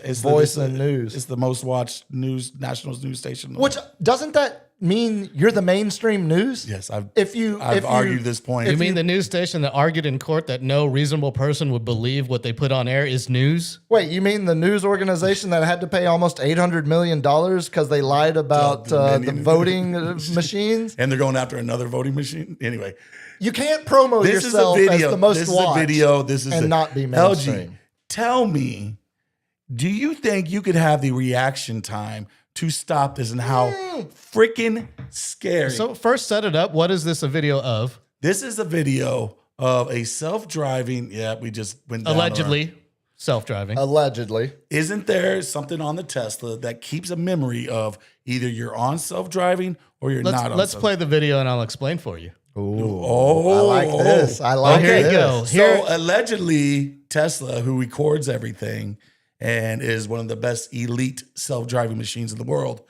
C: It's
B: voice
C: the-
B: in news.
C: It's the most watched national news station. in the
B: Which
C: world.
B: doesn't that mean you're the mainstream news?
C: Yes, I've
B: If
C: argued this point.
D: You mean the news station that argued in court that no reasonable person would believe what they put on air is news?
B: Wait, you mean the news organization that had to pay almost $800 million because they lied about the voting machines?
C: and they're going after another voting machine. Anyway,
B: You can't promo
C: this is a
B: yourself
C: video.
B: as the most
C: this is
B: watched
C: a video. This is
B: and
C: a,
B: not be
C: LG.
B: mainstream.
C: Tell me, do you think you could have the reaction time to stop this and how freaking scary?
D: So first set it up. What is this a video of?
C: This is a video of a self-driving. Yeah, we just went down
D: Allegedly self-driving.
B: Allegedly.
C: Isn't there something on the Tesla that keeps a memory of either you're on self-driving or you're not on
D: Let's play the video and I'll explain for you.
C: Oh,
B: I like this. I like
D: here you
B: this.
D: go.
C: So
D: Here-
C: allegedly, Tesla, who records everything and is one of the best elite self-driving machines in the world,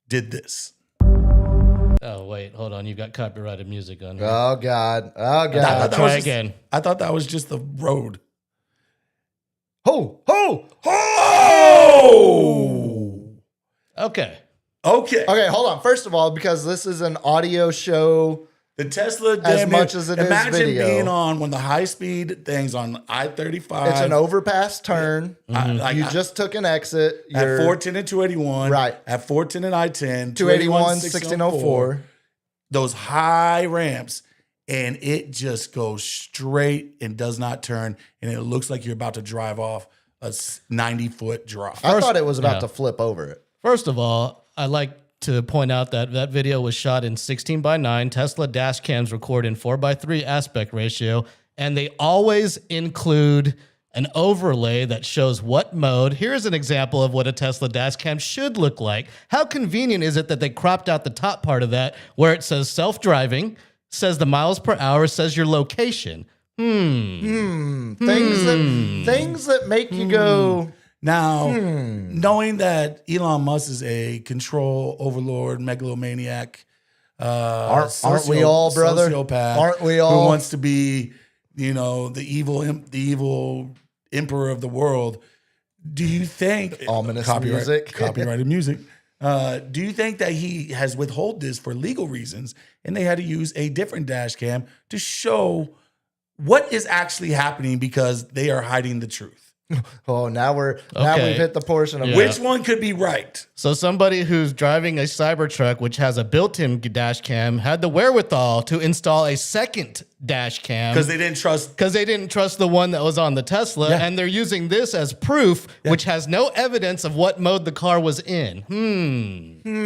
C: did this.
D: Oh, wait. Hold on. You've got copyrighted music on here.
B: Oh, God. Oh,
C: I
B: God.
C: thought that
D: try
C: was just-
D: again.
C: I thought that was just the road.
B: Ho, ho.
C: Oh!
D: Okay.
C: Okay.
B: Okay, hold on. First of all, because this is an audio show,
C: The Tesla,
B: As
C: damn
B: much
C: near-
B: as it is
C: imagine
B: video.
C: being on one of the high-speed things on I-35.
B: it's an overpass turn. You just took an exit.
C: at
B: You're
C: 410 and 281.
B: Right.
C: At 410 and I-10.
B: 281,
C: 1604.
B: 1604.
C: Those high ramps, and it just goes straight and does not turn, and it looks like you're about to drive off a 90-foot drop.
B: I thought it was about
D: yeah.
B: to flip over it.
D: First of all, I like to point out that that video was shot in 16:9. Tesla dash cams record in 4:3 aspect ratio, and they always include an overlay that shows what mode. Here's an example of what a Tesla dash cam should look like. How convenient is it that they cropped out the top part of that where it says self-driving, says the miles per hour, says your location.
B: Things that make you go,
C: Now, knowing that Elon Musk is a control overlord, megalomaniac,
B: aren't we all, brother?
C: sociopath,
B: Aren't we all?
C: who wants to be, the evil emperor of the world? Do you think
B: Ominous music.
C: copyrighted music? Do you think that he has withhold this for legal reasons, and they had to use a different dash cam to show what is actually happening because they are hiding the truth.
B: Oh, now we've
D: Okay.
B: hit the portion of
D: Yeah.
C: Which one could be right?
D: So somebody who's driving a Cybertruck, which has a built-in dash cam, had the wherewithal to install a second dash cam
C: Because they didn't trust.
D: because they didn't trust the one that was on the Tesla,
B: Yeah.
D: and they're using this as proof, which has no evidence of what mode the car was in.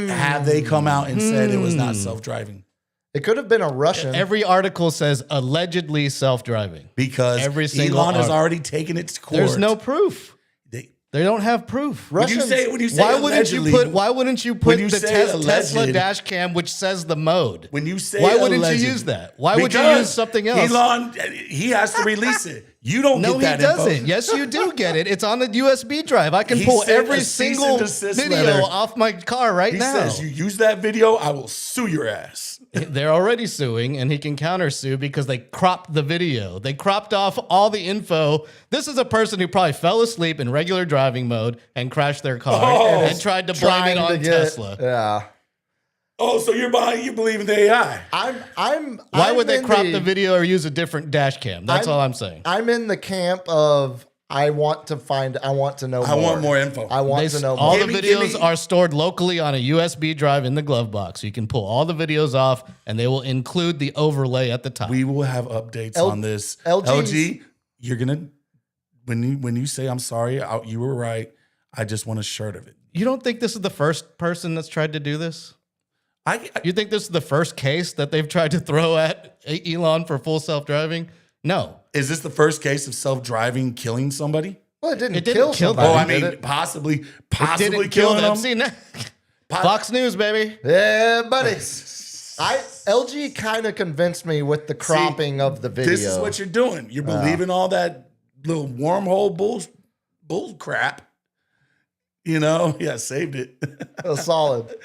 C: Have they come out and said it was not self-driving?
B: It could have been a Russian.
D: Every article says allegedly self-driving.
C: Because
D: Every single
C: Elon has
D: article.
C: already taken it to court.
D: There's no proof.
C: They,
D: They don't have proof.
C: when you
B: Russians-
C: say
D: Why wouldn't you
C: allegedly,
D: put? Why wouldn't you put
C: when you
D: the
C: say
D: Tesla
C: alleged-
D: dash cam, which says the mode?
C: when you say
D: Why wouldn't
C: alleged,
D: you use that? Why would you
C: because
D: use something else?
C: Elon, he has to release it. You don't
D: No,
C: get
D: he
C: that
D: doesn't.
C: info.
D: Yes, you do get it. It's on the USB drive. I can
C: He
D: pull
C: sent
D: every
C: a cease
D: single
C: and desist
D: video
C: letter.
D: off my car right
C: He
D: now.
C: says, you use that video, I will sue your ass.
D: They're already suing, and he can countersue because they cropped the video. They cropped off all the info. This is a person who probably fell asleep in regular driving mode and crashed their car
C: Oh,
D: and tried to blame it
B: trying
D: on
B: to get-
D: Tesla.
B: Yeah.
C: Oh, so you believe in the AI.
D: Why would they
B: in
D: crop the video or use a different dash cam? That's all I'm saying.
B: I'm in the camp of I want to know more.
C: I want more info.
B: I want to know
D: all
B: more.
D: the
C: Give
D: videos
C: me-
D: are stored locally on a USB drive in the glove box. You can pull all the videos off, and they will include the overlay at the top.
C: We will have updates on this.
B: LG's
C: LG, you're gonna when you say I'm sorry, you were right. I just want a shirt of it.
D: You don't think this is the first person that's tried to do this? You think this is the first case that they've tried to throw at Elon for full self-driving? No.
C: Is this the first case of self-driving killing somebody?
B: Well, it didn't
D: It didn't
B: kill
D: kill
B: somebody.
C: Oh, I
B: did
C: mean,
B: it?
C: possibly
D: Didn't kill
C: killing
D: them.
C: them.
D: See, now- Fox News, baby.
B: Yeah, buddy. LG kind of convinced me with the cropping of the video.
C: This is what you're doing. You're believing all that little wormhole bull crap. You know, yeah, saved it.
B: Solid.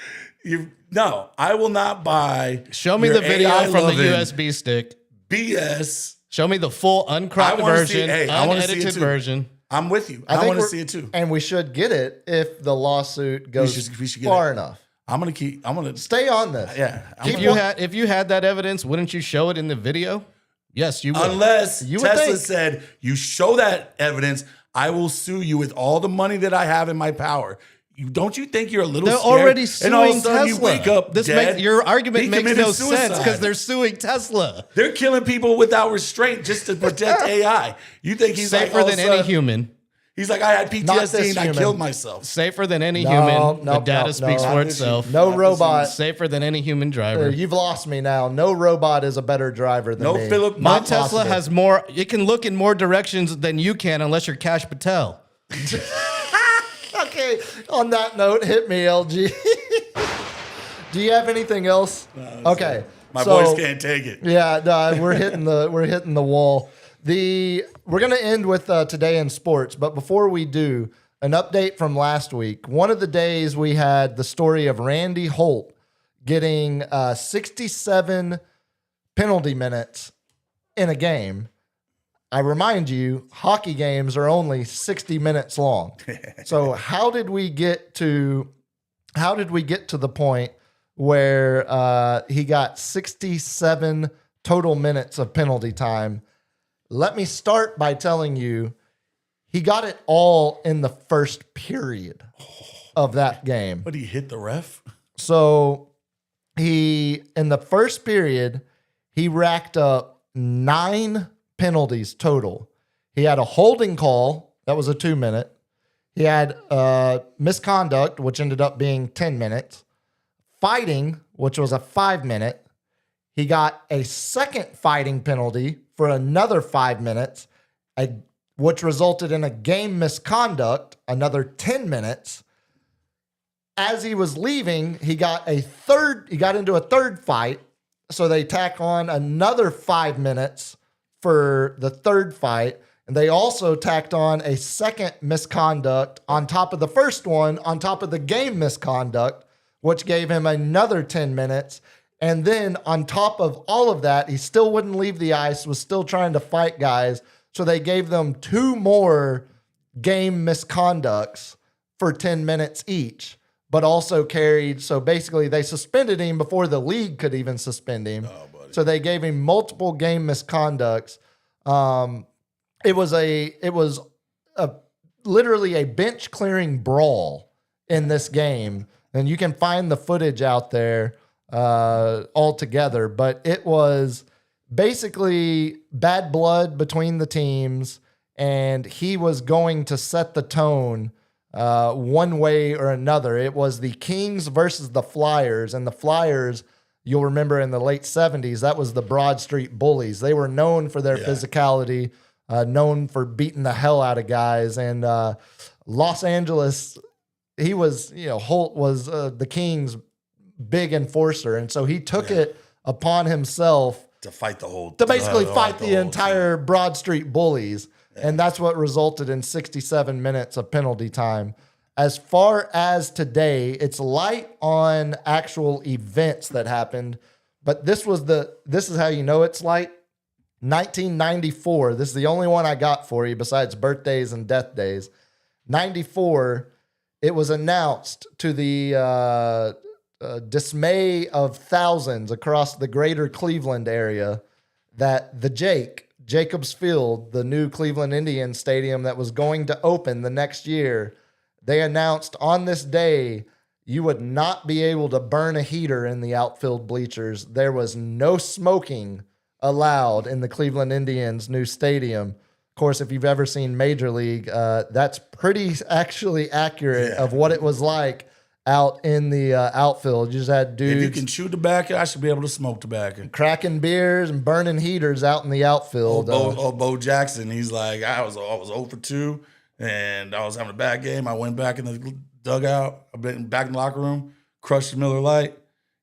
C: No, I will not buy.
D: Show me
C: your
D: the video
C: AI
D: from the
C: loving
D: USB stick.
C: BS.
D: Show me the full uncropped
C: I wanna see-
D: version,
C: hey, I wanna see it
D: unedited
C: too.
D: version.
C: I'm with you.
B: I
C: I
B: think
C: want to
B: we're-
C: see it too.
B: And we should get it if the lawsuit goes
C: we should get
B: far
C: it.
B: enough.
C: I'm gonna
B: Stay on this.
C: yeah. I'm
D: If you had that evidence, wouldn't you show it in the video? Yes, you would.
C: Unless
B: You would
C: Tesla
B: think.
C: said, you show that evidence, I will sue you with all the money that I have in my power. Don't you think you're a little
D: They're
C: scared?
D: already
C: And all of a
D: suing
C: sudden
D: Tesla.
C: you wake up
D: This
C: dead.
D: makes your argument
C: He
D: makes
C: committed
D: no sense
C: suicide.
D: because they're suing Tesla.
C: They're killing people without restraint just to protect AI. You think he's
D: Safer
C: like, all of
D: than
C: a
D: any
C: sudden-
D: human.
C: He's like, I had
B: Not
C: PTSD
B: this
C: and I
B: human.
C: killed myself.
D: Safer than any
B: No,
D: human.
B: no,
D: the data
B: no,
D: speaks
B: no.
D: for
C: Not this
D: itself.
C: human.
B: No
C: Not this
B: robot.
D: Safer than any human driver.
B: You've lost me now. No robot is a better driver than
C: No
B: me.
C: Philip.
D: My
B: Not
D: Tesla
B: possible.
D: has more. It can look in more directions than you can, unless you're Cash Patel.
B: Okay. On that note, hit me, LG. Do you have anything else? Okay.
C: My
B: so-
C: voice can't take it.
B: Yeah, no, we're hitting the wall. We're gonna end with today in sports, but before we do, an update from last week. One of the days we had the story of Randy Holt getting 67 penalty minutes in a game. I remind you, hockey games are only 60 minutes long. So how did we get to the point where he got 67 total minutes of penalty time? Let me start by telling you, he got it all in the first period of that game.
C: But he hit the ref.
B: So in the first period, he racked up 9 penalties total. He had a holding call, that was a 2-minute. He had misconduct, which ended up being 10 minutes. Fighting, which was a 5-minute. He got a second fighting penalty for another 5 minutes, which resulted in a game misconduct, another 10 minutes. As he was leaving, he got into a third fight. So they tack on another 5 minutes for the third fight. And they also tacked on a second misconduct on top of the first one, on top of the game misconduct, which gave him another 10 minutes. And then on top of all of that, he still wouldn't leave the ice, was still trying to fight guys. So they gave them 2 more game misconducts for 10 minutes each, but also carried. So basically they suspended him before the league could even suspend him. So they gave him multiple game misconducts. It was a literally a bench clearing brawl in this game, and you can find the footage out there all together. But it was basically bad blood between the teams, and he was going to set the tone one way or another. It was the Kings versus the Flyers, and the Flyers, you'll remember in the late 70s, that was the Broad Street Bullies. They were known for their physicality, known for beating the hell out of guys. And Los Angeles, he was, Holt was the Kings' big enforcer. And so he took it upon himself
C: to fight the whole,
B: to basically fight the
C: whole
B: entire
C: team.
B: Broad Street Bullies. And that's what resulted in 67 minutes of penalty time. As far as today, it's light on actual events that happened, but this is how you know it's light. 1994, this is the only one I got for you besides birthdays and death days. 94, it was announced to the dismay of thousands across the greater Cleveland area that the Jacobs Field, the new Cleveland Indians stadium that was going to open the next year, they announced on this day you would not be able to burn a heater in the outfield bleachers. There was no smoking allowed in the Cleveland Indians' new stadium. Of course, if you've ever seen Major League, that's pretty actually accurate of what it was like out in the outfield. You just had dudes.
C: If you can chew tobacco, I should be able to smoke tobacco.
B: Cracking beers and burning heaters out in the outfield.
C: Bo Jackson, he's like, I was 0 for 2. And I was having a bad game. I went back in the dugout. I've been back in the locker room, crushed the Miller Lite,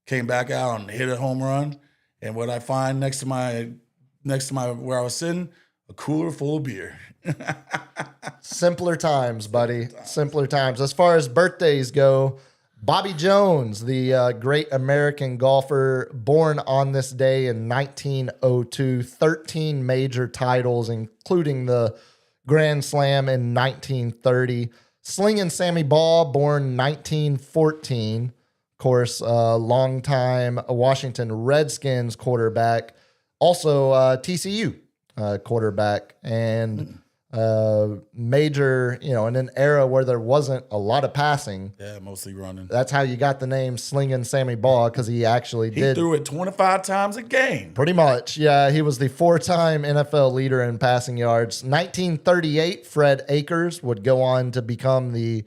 C: came back out and hit a home run. And what I find next to my where I was sitting, a cooler full of beer.
B: Simpler times, buddy. Simpler times. As far as birthdays go, Bobby Jones, the great American golfer, born on this day in 1902, 13 major titles, including the Grand Slam in 1930. Slingin' Sammy Baugh, born 1914. Of course, longtime Washington Redskins quarterback. Also TCU quarterback. And major, in an era where there wasn't a lot of passing.
C: Yeah, mostly running.
B: That's how you got the name Slingin' Sammy Baugh, because he actually
C: He
B: did.
C: threw it 25 times a game.
B: Pretty much, yeah. He was the 4-time NFL leader in passing yards. 1938, Fred Akers would go on to become the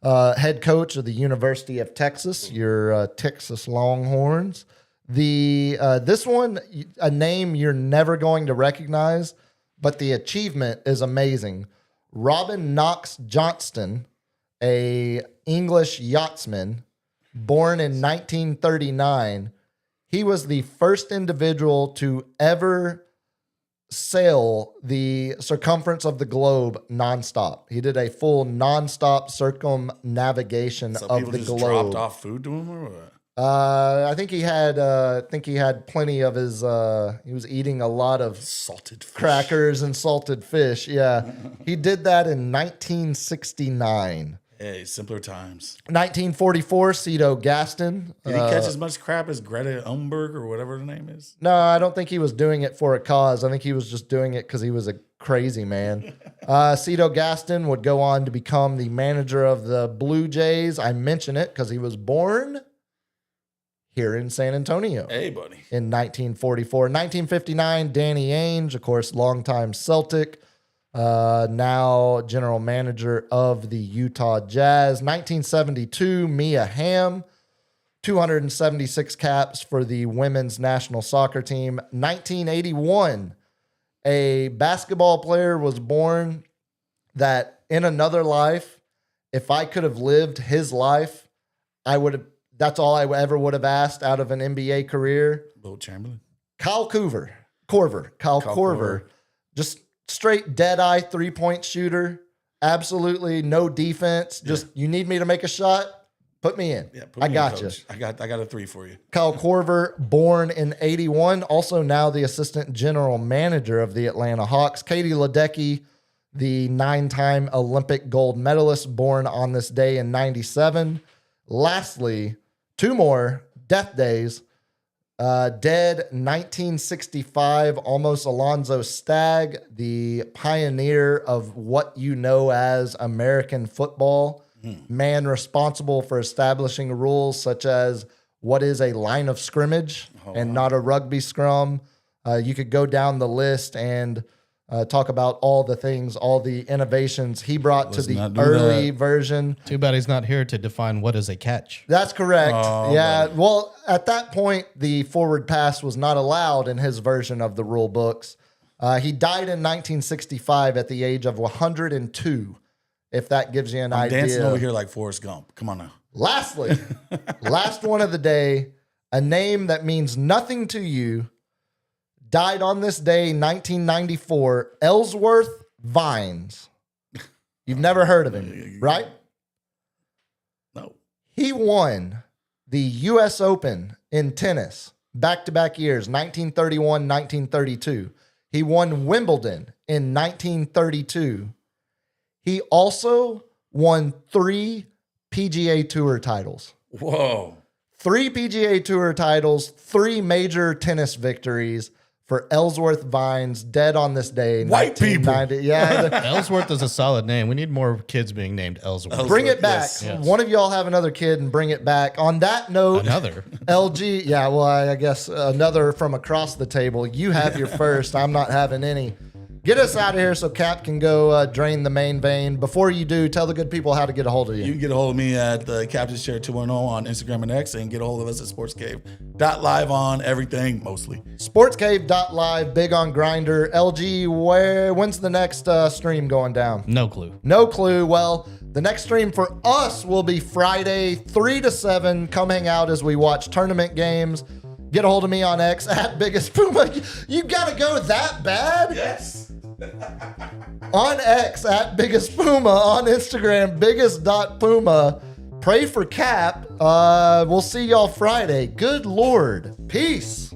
B: head coach of the University of Texas, your Texas Longhorns. This one, a name you're never going to recognize, but the achievement is amazing. Robin Knox Johnston, a English yachtsman, born in 1939. He was the first individual to ever sail the circumference of the globe nonstop. He did a full nonstop circumnavigation
C: So
B: of
C: people
B: the
C: just
B: globe.
C: dropped off food to him or what?
B: I think he had plenty of his. He was eating a lot of
C: Salted fish.
B: crackers and salted fish. Yeah, he did that in 1969.
C: Hey, simpler times.
B: 1944, Cito Gaston.
C: Did he catch as much crap as Greta Thunberg or whatever her name is?
B: No, I don't think he was doing it for a cause. I think he was just doing it because he was a crazy man. Cito Gaston would go on to become the manager of the Blue Jays. I mention it because he was born here in San Antonio
C: Hey, buddy.
B: in 1944. 1959, Danny Ainge, of course, longtime Celtic, now general manager of the Utah Jazz. 1972, Mia Hamm, 276 caps for the women's national soccer team. 1981, a basketball player was born that in another life, if I could have lived his life, I would have. That's all I ever would have asked out of an NBA career.
C: Will Chamberlain.
B: Kyle Korver. Kyle Korver. Just straight dead-eye three-point shooter. Absolutely no defense. Just, you need me to make a shot? Put me in.
C: Yeah,
B: I got you.
C: I got a 3 for you.
B: Kyle Korver, born in 81. Also now the assistant general manager of the Atlanta Hawks. Katie Ledecky, the 9-time Olympic gold medalist, born on this day in 97. Lastly, 2 more death days. Dead 1965, Almost Alonzo Stagg, the pioneer of what you know as American football, man responsible for establishing rules such as what is a line of scrimmage and not a rugby scrum. You could go down the list and talk about all the things, all the innovations he brought to the early version.
D: Too bad he's not here to define what is a catch.
B: That's correct.
C: Oh,
B: yeah.
C: buddy.
B: Well, at that point, the forward pass was not allowed in his version of the rule books. He died in 1965 at the age of 102, if that gives you an
C: I'm
B: idea.
C: dancing over here like Forrest Gump. Come on now.
B: Lastly, last one of the day, a name that means nothing to you, died on this day, 1994, Ellsworth Vines. You've never heard of him, right?
C: No.
B: He won the U.S. Open in tennis back-to-back years, 1931, 1932. He won Wimbledon in 1932. He also won 3 PGA Tour titles.
C: Whoa.
B: 3 PGA Tour titles, 3 major tennis victories for Ellsworth Vines, dead on this day.
C: White people.
B: 1990. Yeah.
D: Ellsworth is a solid name. We need more kids being named Ellsworth.
B: Bring it back.
C: Yes.
B: One of y'all have another kid and bring it back. On that note,
D: Another.
B: LG, yeah, well, I guess another from across the table. You have your first. I'm not having any. Get us out of here so Cap can go drain the main vein. Before you do, tell the good people how to get a hold of
C: You
B: you.
C: can get a hold of me at the Captain's Chair 2.0 on Instagram and X, and get a hold of us at sportscave.live on everything, mostly.
B: Sportscave.live, big on Grinder. LG, when's the next stream going down?
D: No clue.
B: No clue. Well, the next stream for us will be Friday, 3 to 7. Come hang out as we watch tournament games. Get a hold of me on X at Biggest Puma. You got to go that bad?
C: Yes.
B: On X at Biggest Puma. On Instagram, biggest.puma. Pray for Cap. We'll see y'all Friday. Good Lord. Peace.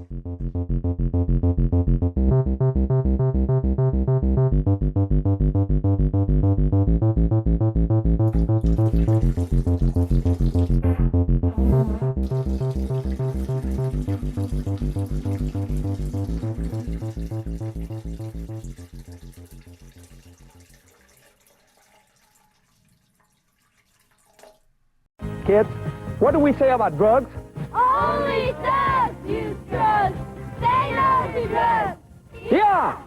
H: Kids, what do we say about drugs?
I: Only thugs use drugs. They love the drugs.
H: Yeah!